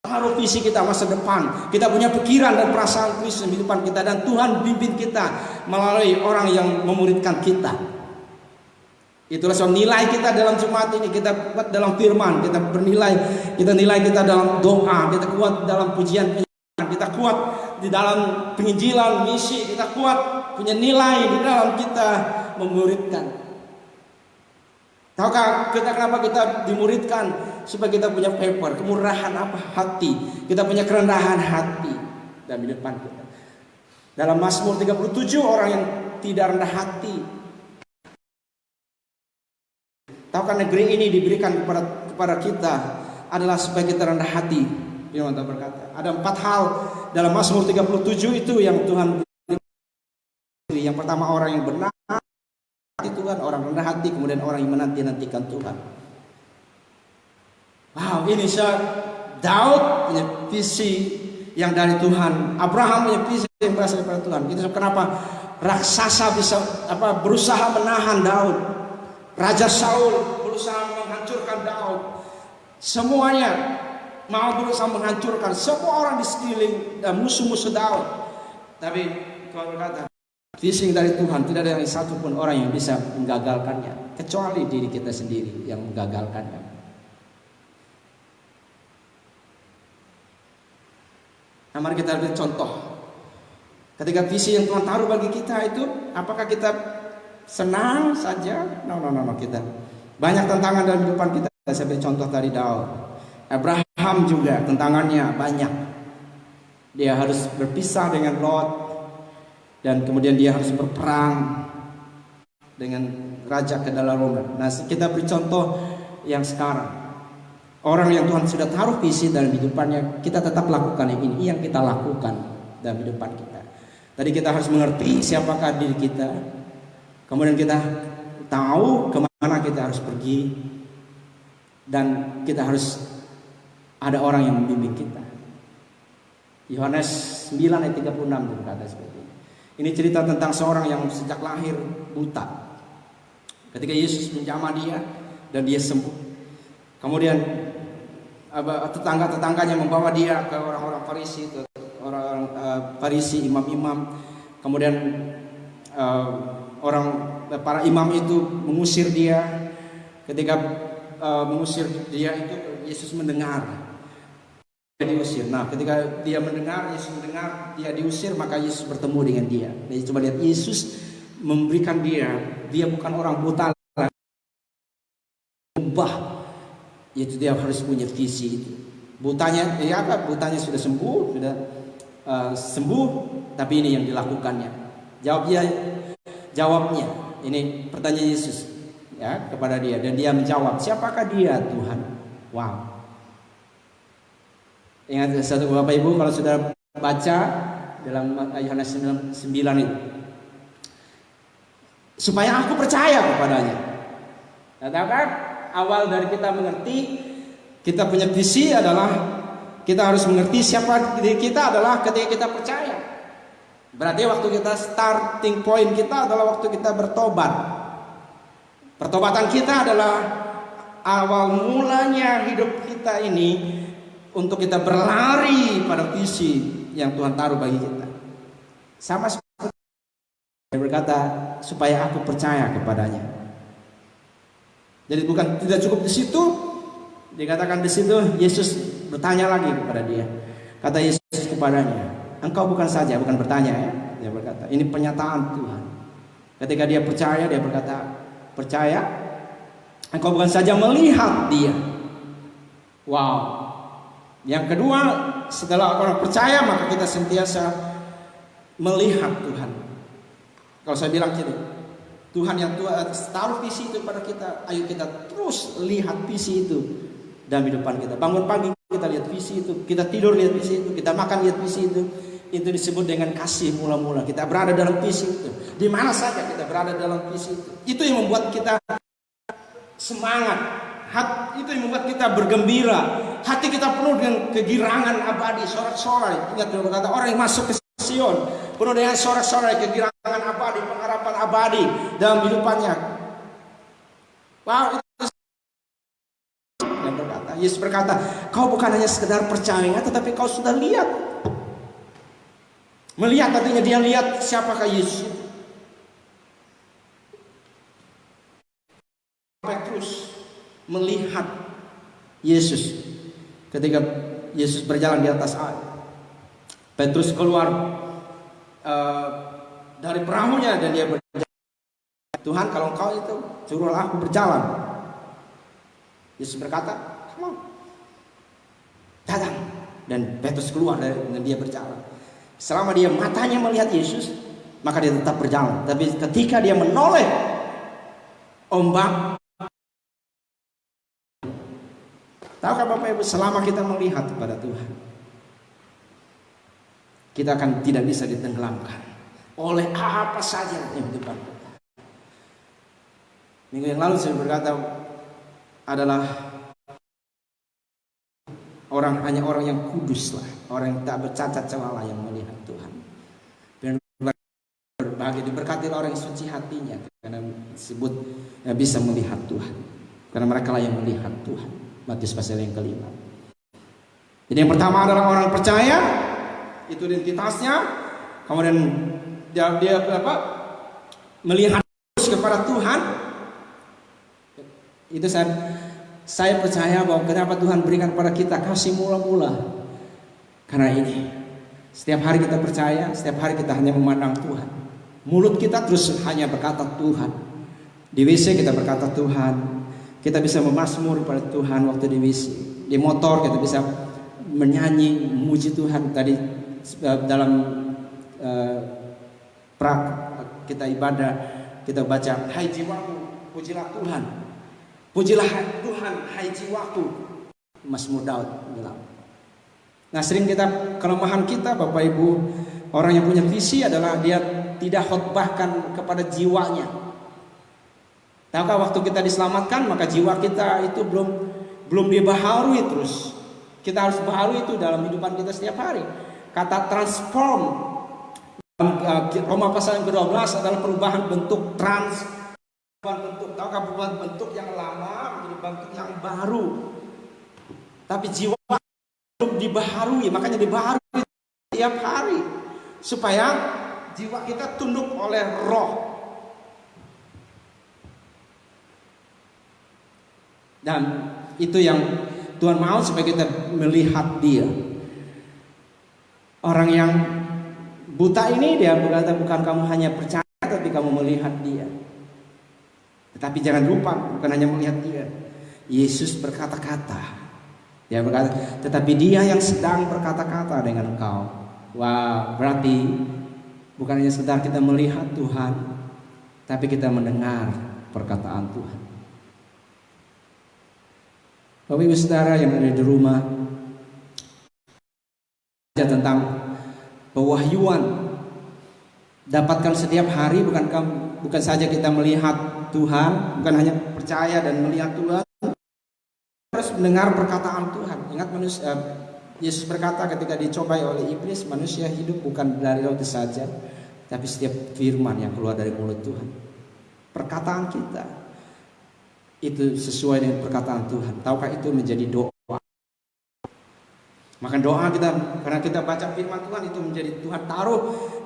taruh visi kita masa depan. Kita punya pikiran dan perasaan Kristus di depan kita, dan Tuhan pimpin kita melalui orang yang memuridkan kita. Itulah sebab nilai kita dalam Jumat ini, kita kuat dalam firman, kita nilai kita dalam doa, kita kuat dalam pujian, kita kuat di dalam penginjilan, misi, kita kuat punya nilai di dalam kita memuridkan. Tahukah kita kenapa kita dimuridkan? Supaya kita punya kemurahan hati, kita punya kerendahan hati dalam depan kita. Dalam Mazmur 37, orang yang tidak rendah hati. Tahukah negeri ini diberikan kepada kita adalah supaya kita rendah hati. Firman Tuhan berkata, ada 4 hal dalam Mazmur 37 itu yang Tuhan beri. Yang pertama, orang yang benar hati Tuhan, orang rendah hati, kemudian orang yang menanti-nantikan Tuhan. Wow, ini Daud punya visi yang dari Tuhan. Abraham punya visi yang berasal dari Tuhan. Itu kenapa raksasa bisa berusaha menahan Daud. Raja Saul berusaha menghancurkan Daud. Semuanya mau berusaha menghancurkan semua orang di sekeliling dan musuh-musuh Daud. Tapi Tuhan berkata, visi dari Tuhan tidak ada yang satu pun orang yang bisa menggagalkannya, kecuali diri kita sendiri yang menggagalkannya. Nah, mari kita lihat contoh. Ketika visi yang Tuhan taruh bagi kita itu, apakah kita senang saja? No, kita. Banyak tantangan dalam kehidupan kita. Saya beri contoh dari Daud. Abraham juga tantangannya banyak. Dia harus berpisah dengan Lot, dan kemudian dia harus berperang dengan Raja Kedalaromer. Nah, kita beri contoh yang sekarang. Orang yang Tuhan sudah taruh visi dalam hidupannya, kita tetap lakukan ini yang kita lakukan dalam hidupan kita. Tadi kita harus mengerti siapakah diri kita, kemudian kita tahu kemana kita harus pergi, dan kita harus ada orang yang membimbing kita. Yohanes 9 ayat 36 berkata seperti ini. Ini cerita tentang seorang yang sejak lahir buta. Ketika Yesus menjamah dia dan dia sembuh. Kemudian tetangga-tetangganya membawa dia ke orang-orang Farisi, orang-orang Farisi, imam-imam. Kemudian para imam itu mengusir dia. Ketika mengusir dia itu, Yesus mendengar. Dia diusir. Nah, ketika dia mendengar, Yesus mendengar, dia diusir, maka Yesus bertemu dengan dia. Jadi coba lihat, Yesus memberikan dia bukan orang buta, ubah. Yaitu dia harus punya visi itu. Butanya sudah sembuh, tapi ini yang dilakukannya. Jawabnya. Ini pertanyaan Yesus ya kepada dia, dan dia menjawab, siapakah dia, Tuhan? Wow. Ingat satu Bapak Ibu, kalau sudah baca dalam Yohanes 9 itu, supaya aku percaya kepadanya. Katakan awal dari kita mengerti kita punya visi adalah kita harus mengerti siapa diri kita adalah ketika kita percaya. Berarti waktu kita starting point kita adalah waktu kita bertobat. Pertobatan kita adalah awal mulanya hidup kita ini untuk kita berlari pada visi yang Tuhan taruh bagi kita. Sama seperti dia berkata, supaya aku percaya kepadanya. Jadi bukan tidak cukup di situ, dikatakan di situ Yesus bertanya lagi kepada dia. Kata Yesus kepadanya, engkau bukan bertanya ya. Dia berkata, ini pernyataan Tuhan. Ketika dia percaya, dia berkata, percaya, engkau bukan saja melihat dia. Wow. Yang kedua, setelah orang percaya, maka kita sentiasa melihat Tuhan. Kalau saya bilang gini, Tuhan yang taruh visi itu pada kita, ayo kita terus lihat visi itu dalam hidupan kita. Bangun pagi kita lihat visi itu, kita tidur lihat visi itu, kita makan lihat visi itu. Itu disebut dengan kasih mula-mula. Kita berada dalam visi itu. Di mana saja kita berada dalam visi itu. Itu yang membuat kita semangat. Itu yang membuat kita bergembira. Hati kita penuh dengan kegirangan abadi, sorak-sorai. Ingat dia berkata, orang yang masuk ke Sion penuh dengan sorak-sorai, kegirangan abadi, pengharapan abadi dalam hidupannya. Wow, itu yang berkata. Yesus berkata, kau bukan hanya sekedar percaya, tetapi kau sudah lihat. Melihat artinya dia lihat siapakah Yesus. Petrus melihat Yesus ketika Yesus berjalan di atas air. Petrus keluar dari perahunya dan dia berjalan. Tuhan, kalau engkau itu suruhlah aku berjalan. Yesus berkata, come on, datang. Dan Petrus keluar dan dia berjalan. Selama dia matanya melihat Yesus, maka dia tetap berjalan. Tapi ketika dia menoleh ombak, tahukah Bapak Ibu, selama kita melihat kepada Tuhan, kita akan tidak bisa ditenggelamkan oleh apa saja yang di depan kita. Minggu yang lalu saya berkata adalah hanya orang yang kudus lah, orang yang tak bercacat celah yang melihat Tuhan. Dan berbahagia diberkati orang yang suci hatinya, karena disebut bisa melihat Tuhan. Karena mereka lah yang melihat Tuhan. Matius pasal yang kelima. Jadi yang pertama adalah orang percaya, itu identitasnya. Kemudian dia melihat kepada Tuhan. Itu saya percaya bahwa kenapa Tuhan berikan kepada kita kasih mula-mula. Karena ini, setiap hari kita percaya, setiap hari kita hanya memandang Tuhan. Mulut kita terus hanya berkata Tuhan. Di WC kita berkata Tuhan. Kita bisa memazmur pada Tuhan waktu di WC. Di motor kita bisa menyanyi, memuji Tuhan. Tadi dalam kita ibadah, kita baca, hai jiwaku, pujilah Tuhan. Pujilah Tuhan, hai jiwaku. Mazmur Daud bilang. Nah, sering kita, kelemahan kita Bapak Ibu, orang yang punya visi adalah dia tidak khotbahkan kepada jiwanya. Tahukah waktu kita diselamatkan, maka jiwa kita itu belum dibaharui terus. Kita harus baharui itu dalam kehidupan kita setiap hari. Kata transform Roma pasal yang ke-12 adalah perubahan bentuk bentuk. Tahukah perubahan bentuk yang lama menjadi bentuk yang baru. Tapi jiwa belum dibaharui, makanya dibaharui setiap hari supaya jiwa kita tunduk oleh roh. Dan itu yang Tuhan mau supaya kita melihat Dia. Orang yang buta ini dia berkata, bukan kamu hanya percaya, tapi kamu melihat Dia. Tetapi jangan lupa, bukan hanya melihat Dia. Yesus berkata-kata. Dia berkata, tetapi Dia yang sedang berkata-kata dengan engkau. Wah, berarti bukan hanya sekedar kita melihat Tuhan, tapi kita mendengar perkataan Tuhan. Bapak Ibu Saudara yang ada di rumah, tentang pewahyuan dapatkan setiap hari, bukan saja kita melihat Tuhan, bukan hanya percaya dan melihat Tuhan, harus mendengar perkataan Tuhan. Ingat manusia, Yesus berkata ketika dicobai oleh iblis, manusia hidup bukan dari roti saja, tapi setiap firman yang keluar dari mulut Tuhan. Perkataan kita itu sesuai dengan perkataan Tuhan. Tahukah itu menjadi doa? Maka doa kita, karena kita baca firman Tuhan, itu menjadi Tuhan taruh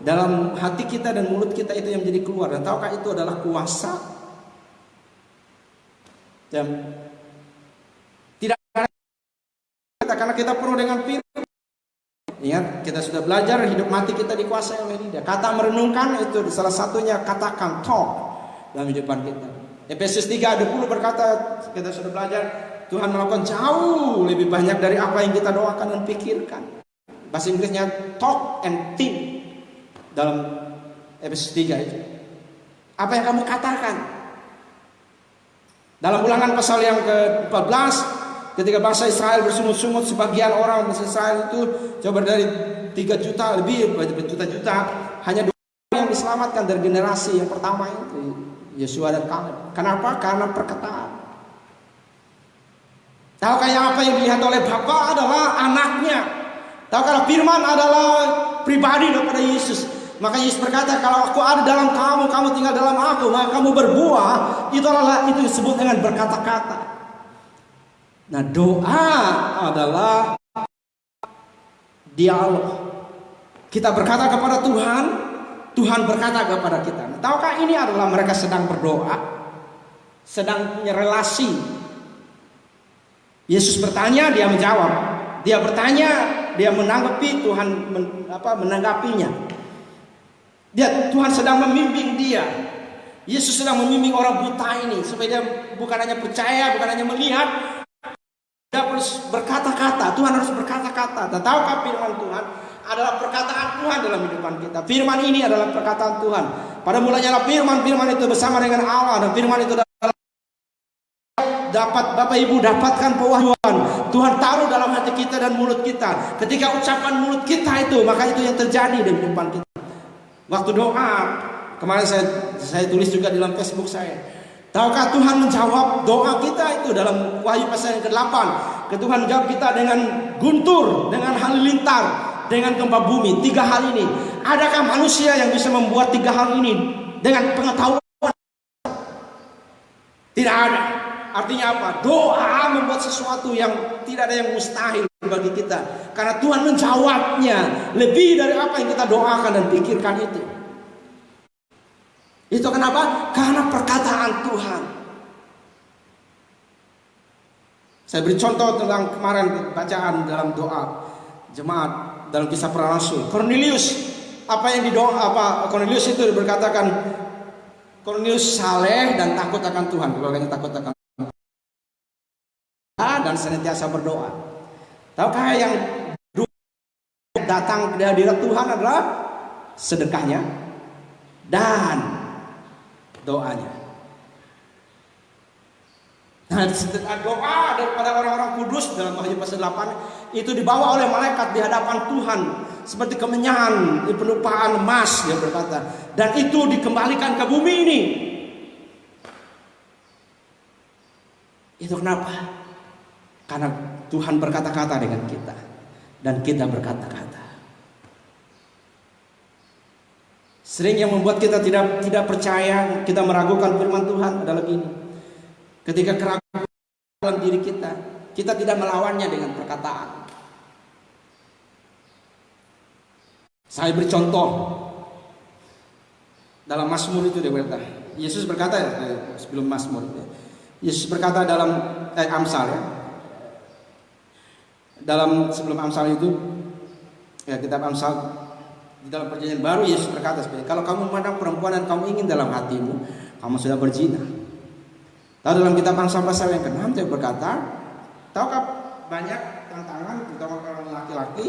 dalam hati kita dan mulut kita, itu yang menjadi keluar. Dan tahukah itu adalah kuasa. Dan tidak ada kita karena kita penuh dengan firman. Ingat, kita sudah belajar hidup mati kita dikuasai oleh lidah. Kata merenungkan itu salah satunya, katakan, talk dalam hidupan kita. Efesus 3:20 berkata, kita sudah belajar, Tuhan melakukan jauh lebih banyak dari apa yang kita doakan dan pikirkan. Bahasa Inggrisnya talk and think dalam Efesus 3 itu. Apa yang kamu katakan? Dalam Ulangan pasal yang ke-14, ketika bangsa Israel bersungut-sungut, sebagian orang bangsa Israel itu coba dari 3 juta lebih, berjuta-juta, hanya 2 yang diselamatkan dari generasi yang pertama itu, Yosua dan Kaleb. Kenapa? Karena perkataan. Tahu kayak apa yang dilihat oleh Bapa adalah anaknya. Tahu kalau firman adalah pribadi daripada Yesus. Maka Yesus berkata, kalau aku ada dalam kamu, kamu tinggal dalam aku, maka kamu berbuah. Itu disebut dengan berkata-kata. Nah, doa adalah dialog. Kita berkata kepada Tuhan, Tuhan berkata kepada kita. Nah, tahukah ini adalah mereka sedang berdoa, sedang punya relasi. Yesus bertanya, dia menjawab. Dia bertanya, dia menanggapi, Tuhan menanggapinya. Tuhan sedang membimbing dia. Yesus sedang membimbing orang buta ini supaya dia bukan hanya percaya, bukan hanya melihat, dia harus berkata-kata. Tuhan harus berkata-kata. Dan tahukah firman Tuhan adalah perkataan Tuhan dalam kehidupan kita. Firman ini adalah perkataan Tuhan. Pada mulanya adalah firman itu bersama dengan Allah, dan firman itu dapat Bapak Ibu dapatkan pewahyuan. Tuhan taruh dalam hati kita dan mulut kita. Ketika ucapan mulut kita itu, maka itu yang terjadi di kehidupan kita. Waktu doa, kemarin saya tulis juga di dalam Facebook saya. Tahukah Tuhan menjawab doa kita itu dalam Wahyu pasal yang ke-8. Tuhan menjawab kita dengan guntur, dengan halilintar, dengan gempa bumi. 3 hal ini. Adakah manusia yang bisa membuat 3 hal ini dengan pengetahuan? Tidak ada. Artinya apa? Doa membuat sesuatu yang tidak ada yang mustahil bagi kita. Karena Tuhan menjawabnya lebih dari apa yang kita doakan dan pikirkan itu. Itu kenapa? Karena perkataan Tuhan. Saya beri contoh tentang kemarin bacaan dalam doa jemaat dalam Kisah Para Rasul. Cornelius, apa yang didoa Cornelius itu berkatakan, Cornelius saleh dan takut akan Tuhan. Keluarganya takut akan Tuhan dan senantiasa berdoa. Tahukah yang datang ke hadirat Tuhan adalah sedekahnya dan doanya. Nah, doa daripada orang-orang kudus dalam Wahyu pasal 8 itu dibawa oleh malaikat di hadapan Tuhan seperti kemenyan, penupaan emas, dia berkata, dan itu dikembalikan ke bumi ini. Itu kenapa? Karena Tuhan berkata-kata dengan kita dan kita berkata-kata. Sering yang membuat kita tidak percaya, kita meragukan firman Tuhan adalah ini. Ketika keraguan dalam diri kita tidak melawannya dengan perkataan. Saya beri contoh dalam Mazmur itu dia berkata. Yesus berkata sebelum Mazmur. Yesus berkata dalam Amsal ya. Sebelum Amsal itu ya, kitab Amsal di dalam perjanjian baru Yesus berkata seperti, kalau kamu memandang perempuan dan kamu ingin dalam hatimu, kamu sudah berzina. Tahu dalam kitab Amsal pasal yang ke-6 dia berkata, tahukah banyak tantangan terutama orang laki-laki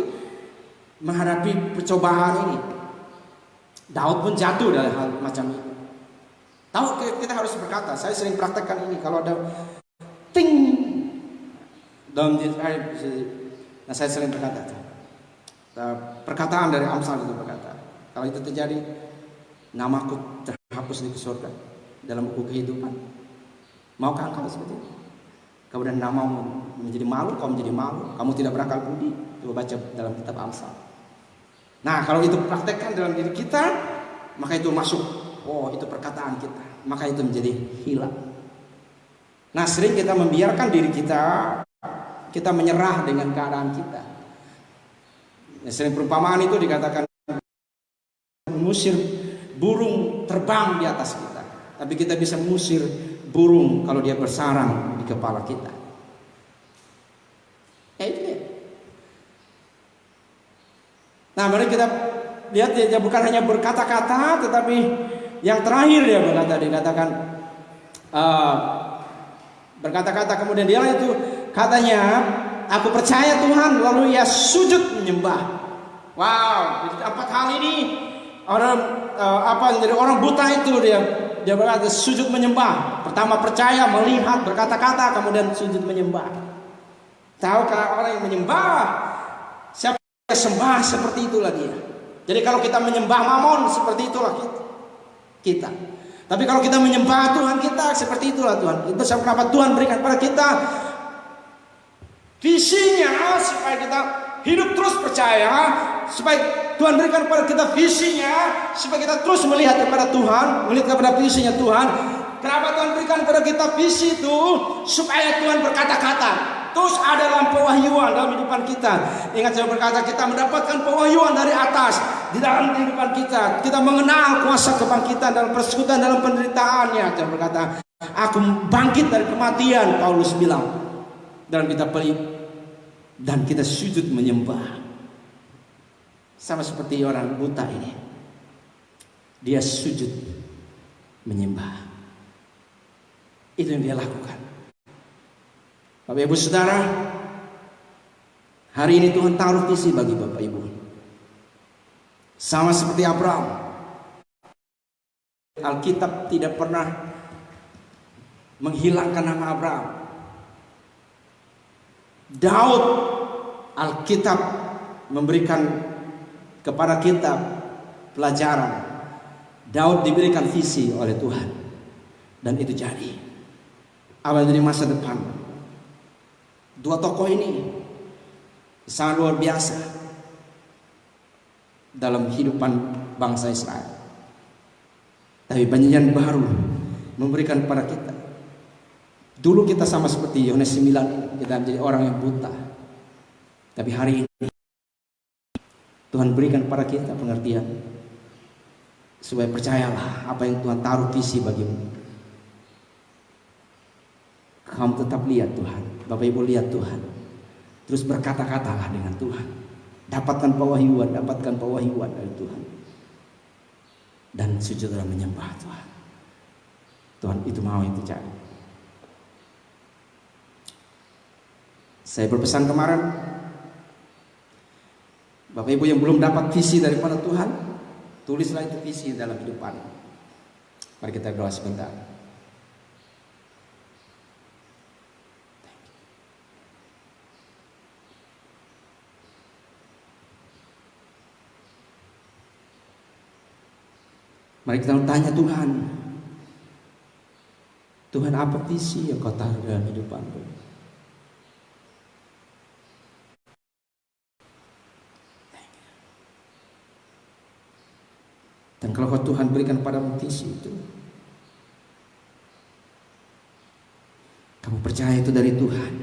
menghadapi percobaan ini. Daud pun jatuh dari hal macam ini. Tahu kita harus berkata, saya sering praktekkan ini kalau ada ting dalam diri nah saya sering berkata perkataan dari Amsal itu berkata, kalau itu terjadi, namaku terhapus di surga dalam buku kehidupan. Maukah engkau seperti itu? Kemudian namamu menjadi malu, kau menjadi malu, kamu tidak berakal budi. Coba baca dalam kitab Amsal. Nah, kalau itu praktekkan dalam diri kita, maka itu masuk, oh itu perkataan kita, maka itu menjadi hilang. Nah, sering kita membiarkan diri kita menyerah dengan keadaan kita. Sering perumpamaan itu dikatakan mengusir burung terbang di atas kita, tapi kita bisa mengusir burung kalau dia bersarang di kepala kita. Ya itu ya. Nah, mari kita lihat dia bukan hanya berkata-kata, tetapi yang terakhir dia dikatakan berkata-kata, kemudian dia itu katanya, aku percaya Tuhan, lalu ia sujud menyembah. Wow, 4 hal ini orang jadi orang buta itu dia berkata sujud menyembah. Pertama percaya, melihat, berkata-kata, kemudian sujud menyembah. Tahukah orang yang menyembah, siapa yang sembah, seperti itulah dia. Jadi kalau kita menyembah mamon, seperti itulah kita. Tapi kalau kita menyembah Tuhan kita, seperti itulah Tuhan. Itu sebab kenapa Tuhan berikan pada kita visinya, supaya kita hidup terus percaya, supaya Tuhan berikan kepada kita visinya, supaya kita terus melihat kepada Tuhan, melihat kepada visinya Tuhan. Kenapa Tuhan berikan kepada kita visi itu? Supaya Tuhan berkata-kata. Terus ada dalam pewahyuan dalam kehidupan kita. Ingat saya berkata, kita mendapatkan pewahyuan dari atas di dalam kehidupan kita. Kita mengenal kuasa kebangkitan dalam persekutuan, dalam penderitaannya. Saya berkata, aku bangkit dari kematian, Paulus bilang dalam kitab Filipi. Dan kita sujud menyembah. Sama seperti orang buta ini, dia sujud menyembah. Itu yang dia lakukan. Bapak Ibu Saudara, hari ini Tuhan taruh visi bagi Bapak Ibu. Sama seperti Abraham, Alkitab tidak pernah menghilangkan nama Abraham. Daud, Alkitab memberikan kepada kita pelajaran. Daud diberikan visi oleh Tuhan, dan itu jadi awal dari masa depan. Dua tokoh ini sangat luar biasa dalam kehidupan bangsa Israel. Tapi perjanjian baru memberikan kepada kita. Dulu kita sama seperti Yohanes 9, kita menjadi orang yang buta. Tapi hari ini Tuhan berikan kepada kita pengertian, supaya percayalah apa yang Tuhan taruh visi bagimu. Kamu tetap lihat Tuhan, Bapak Ibu lihat Tuhan. Terus berkata-katalah dengan Tuhan. Dapatkan pewahyuan dari Tuhan. Dan sujudlah menyembah Tuhan. Tuhan itu mau itu cari. Saya berpesan kemarin, Bapak Ibu yang belum dapat visi daripada Tuhan, tulislah itu visi dalam kehidupan. Mari kita berdoa sebentar. Mari kita tanya Tuhan, Tuhan apa visi yang kau taruh dalam hidupanku? Dan kalau Tuhan berikan padamu visi itu, kamu percaya itu dari Tuhan,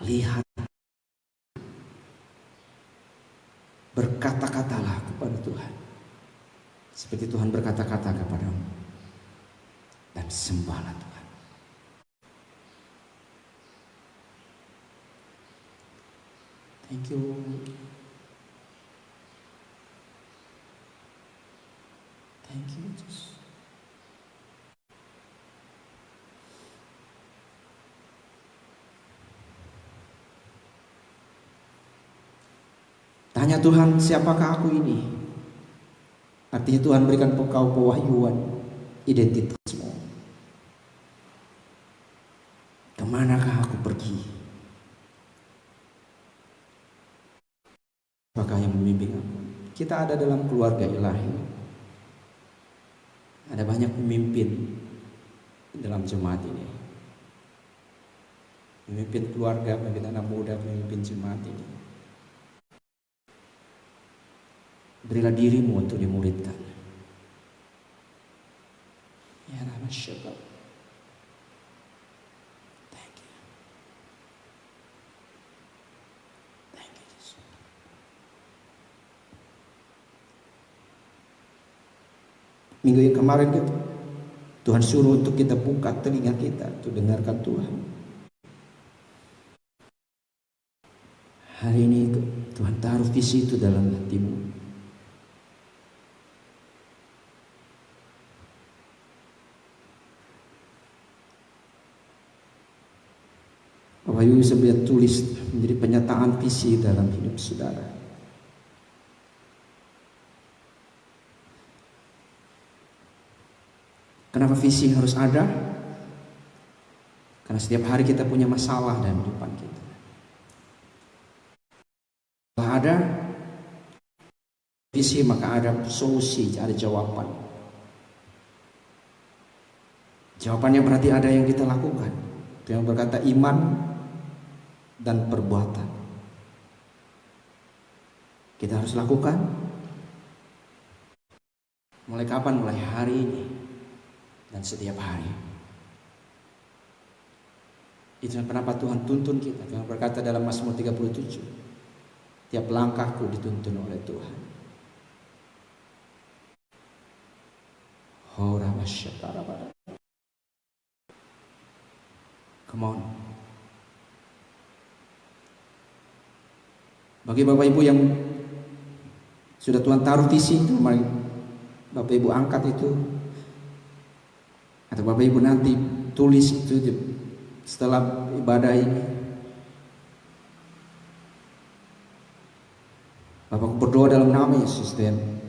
lihat, berkata-katalah kepada Tuhan seperti Tuhan berkata-kata kepadamu, dan sembahlah Tuhan. Thank you. Thank you, Jesus. Tanya Tuhan, siapakah aku ini? Artinya Tuhan berikan engkau pewahyuan identitasmu. Kemanakah aku pergi? Apakah yang membimbing aku? Kita ada dalam keluarga ilahi. Ada banyak pemimpin dalam jemaat ini. Pemimpin keluarga, pemimpin anak muda, pemimpin jemaat ini. Berilah dirimu untuk dimuridkan. Ya Rabbi syukur. Thank you. Thank you Jesus. Minggu yang kemarin Tuhan suruh untuk kita buka telinga kita untuk dengarkan Tuhan. Hari ini Tuhan taruh visi itu dalam hatimu. Bapak Ibu bisa tulis menjadi penyataan visi dalam hidup saudara. Kenapa visi harus ada? Karena setiap hari kita punya masalah dalam kehidupan kita. Kalau ada visi maka ada solusi, ada jawaban. Jawabannya berarti ada yang kita lakukan. Yang berkata iman dan perbuatan. Kita harus lakukan. Mulai kapan? Mulai hari ini. Dan setiap hari. Itu kenapa Tuhan tuntun kita. Tuhan berkata dalam Mazmur 37, tiap langkahku dituntun oleh Tuhan. Come on. Bagi Bapak Ibu yang sudah Tuhan taruh visi itu, mari Bapak Ibu angkat itu. Atau Bapak Ibu nanti tulis itu setelah ibadah ini. Bapak berdoa dalam nama Yesus dan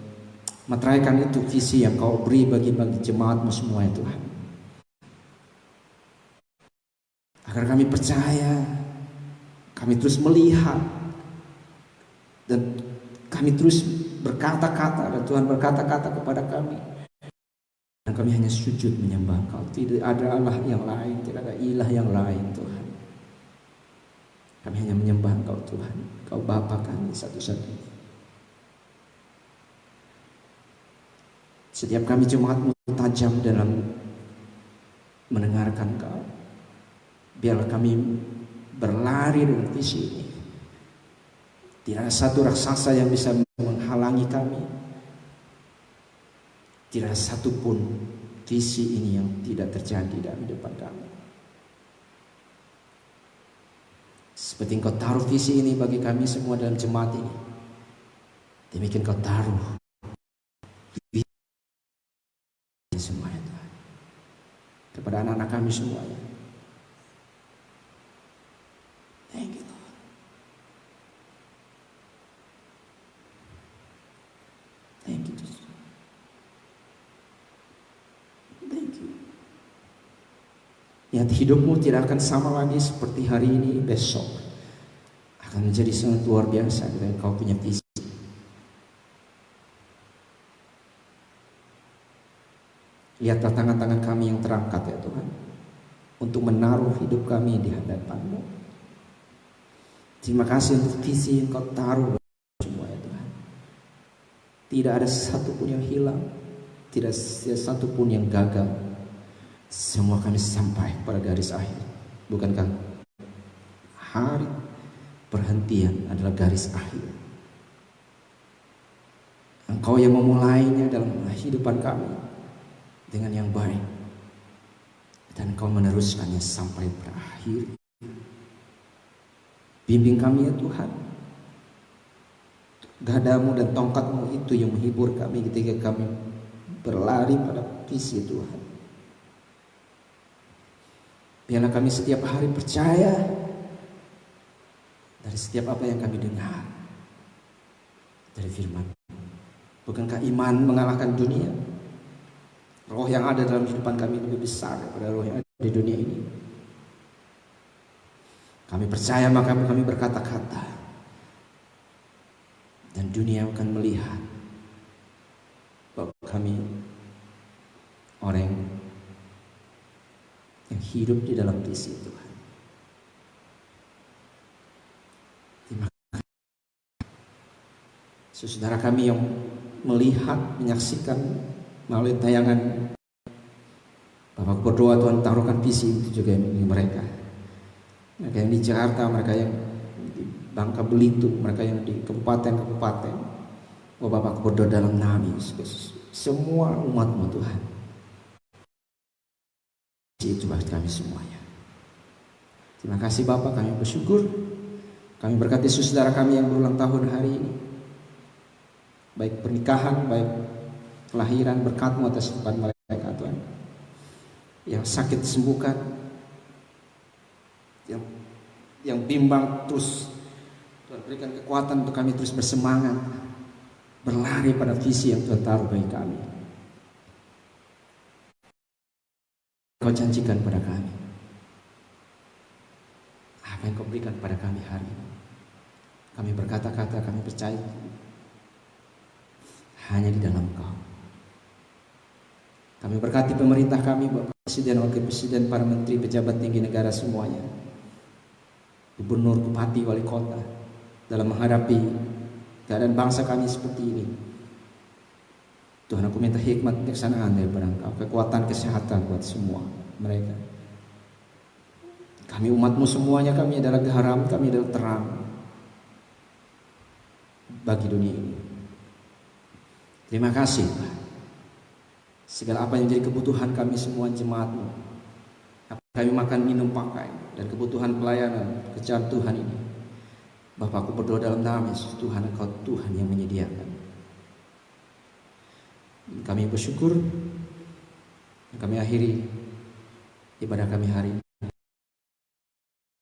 meteraikan itu visi yang Kau beri bagi jemaat-Mu semua ya Tuhan. Agar kami percaya, kami terus melihat dan kami terus berkata-kata dan Tuhan berkata-kata kepada kami. Dan kami hanya sujud menyembah Kau. Tidak ada Allah yang lain, tidak ada ilah yang lain Tuhan. Kami hanya menyembah Kau Tuhan. Kau Bapa kami satu-satunya. Setiap kami jemaat-Mu tajam dalam mendengarkan Kau. Biarlah kami berlari dengan visi ini. Tidak ada satu raksasa yang bisa menghalangi kami. Tidak ada satupun visi ini yang tidak terjadi dalam depan kami. Seperti Engkau taruh visi ini bagi kami semua dalam jemaat ini, demikian Kau taruh visi ini semua ya Tuhan, kepada anak-anak kami semuanya. Thank you Lord. Thank you Jesus. Lihat hidupmu tidak akan sama lagi seperti hari ini, besok akan menjadi sangat luar biasa ketika kau punya visi. Lihatlah tangan-tangan kami yang terangkat ya Tuhan, untuk menaruh hidup kami di hadapan-Mu. Terima kasih untuk visi yang Kau taruh semua ya Tuhan. Tidak ada satupun yang hilang, tidak ada satupun yang gagal. Semua kami sampai pada garis akhir. Bukankah hari perhentian adalah garis akhir? Engkau yang memulainya dalam kehidupan kami dengan yang baik, dan Engkau meneruskannya sampai berakhir. Bimbing kami ya Tuhan. Gadamu dan tongkat-Mu itu yang menghibur kami ketika kami berlari pada visi Tuhan. Biarlah kami setiap hari percaya dari setiap apa yang kami dengar dari firman. Bukankah iman mengalahkan dunia? Roh yang ada dalam kehidupan kami lebih besar daripada roh yang ada di dunia ini. Kami percaya maka kami berkata-kata, dan dunia akan melihat bahwa kami orang yang hidup di dalam visi Tuhan. Terima kasih. Saudara kami yang melihat, menyaksikan melalui tayangan, Bapak berdoa Tuhan taruhkan visi itu juga bagi mereka. Mereka yang di Jakarta, mereka yang di Bangka Belitung, mereka yang di kabupaten-kabupaten. Oh Bapak berdoa dalam nama Yesus, semua umat-Mu Tuhan, itu bagi kami semuanya. Terima kasih Bapak, kami bersyukur Kami berkati saudara kami yang berulang tahun hari ini, baik pernikahan, baik kelahiran, berkat-Mu atas kehidupan mereka Tuhan. Yang sakit sembuhkan, yang bimbang terus Tuhan berikan kekuatan untuk kami terus bersemangat, berlari pada visi yang Tuhan taruh bagi kami. Kau janjikan pada kami apa yang Kau berikan pada kami hari ini. Kami berkata-kata, kami percaya hanya di dalam Kau. Kami berkati pemerintah kami, Bapak Presiden, Wakil Presiden, para menteri, pejabat tinggi negara semuanya, gubernur, bupati, wali kota, dalam menghadapi keadaan bangsa kami seperti ini. Tuhan, aku minta hikmat kebijaksanaan daripada Engkau, kekuatan, kesehatan buat semua mereka. Kami umat-Mu semuanya, kami adalah garam, kami adalah terang bagi dunia ini. Terima kasih Pak. Segala apa yang menjadi kebutuhan kami semua jemaat-Mu, apa kami makan, minum, pakai, dan kebutuhan pelayanan kerjaan Tuhan ini, Bapak, aku berdoa dalam nama Yesus, Tuhan, Engkau Tuhan yang menyediakan. Kami bersyukur. Kami akhiri ibadah kami hari ini.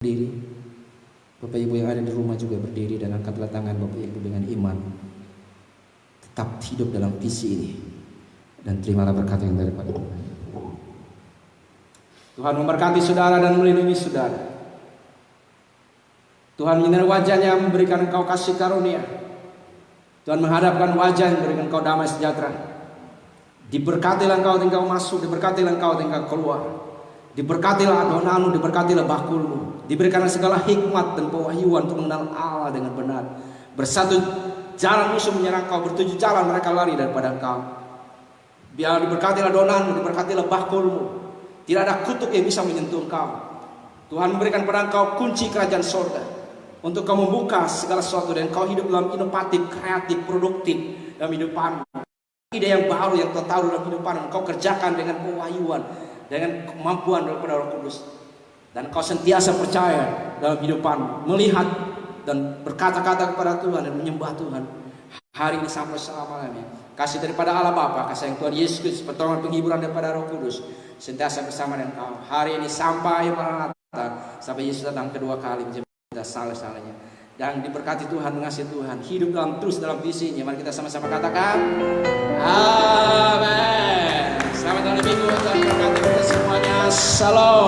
Berdiri, Bapak Ibu yang ada di rumah juga berdiri dan angkatlah tangan Bapak Ibu dengan iman. Tetap hidup dalam visi ini dan terimalah berkat yang daripada Tuhan. Tuhan memberkati saudara dan melindungi saudara. Tuhan menyinari wajahnya, memberikan engkau kasih karunia. Tuhan menghadapkan wajah yang memberikan engkau damai sejahtera. Diberkatilah engkau tinggal masuk, diberkatilah engkau tinggal keluar. Diberkatilah adonanmu, diberkatilah bakulmu. Diberikanlah segala hikmat dan pewahyuan untuk mengenal Allah dengan benar. Bersatu jalan musuh menyerang kau, bertujuh jalan mereka lari daripada engkau. Biar diberkatilah adonanmu, diberkatilah bakulmu. Tidak ada kutuk yang bisa menyentuh engkau. Tuhan memberikan pada engkau kunci kerajaan sorga, untuk kau membuka segala sesuatu dan kau hidup dalam inovatif, kreatif, produktif dalam hidupanmu. Ide yang baru yang kau tahu dalam hidupanmu, kau kerjakan dengan pewahyuan, dengan kemampuan daripada Roh Kudus. Dan kau sentiasa percaya dalam hidupanmu, melihat dan berkata-kata kepada Tuhan dan menyembah Tuhan hari ini sampai selama-lamanya. Kasih daripada Allah Bapa, kasih yang Tuhan Yesus Kristus, pertolongan penghiburan daripada Roh Kudus sentiasa bersama dengan kau hari ini sampai Maranatha, sampai Yesus datang kedua kali menjemput kita salah-salahnya. Dan diberkati Tuhan, mengasihi Tuhan, hidup terus dalam visinya. Mari kita sama-sama katakan amin. Selamat hari Minggu, Tuhan berkati kita semuanya. Shalom.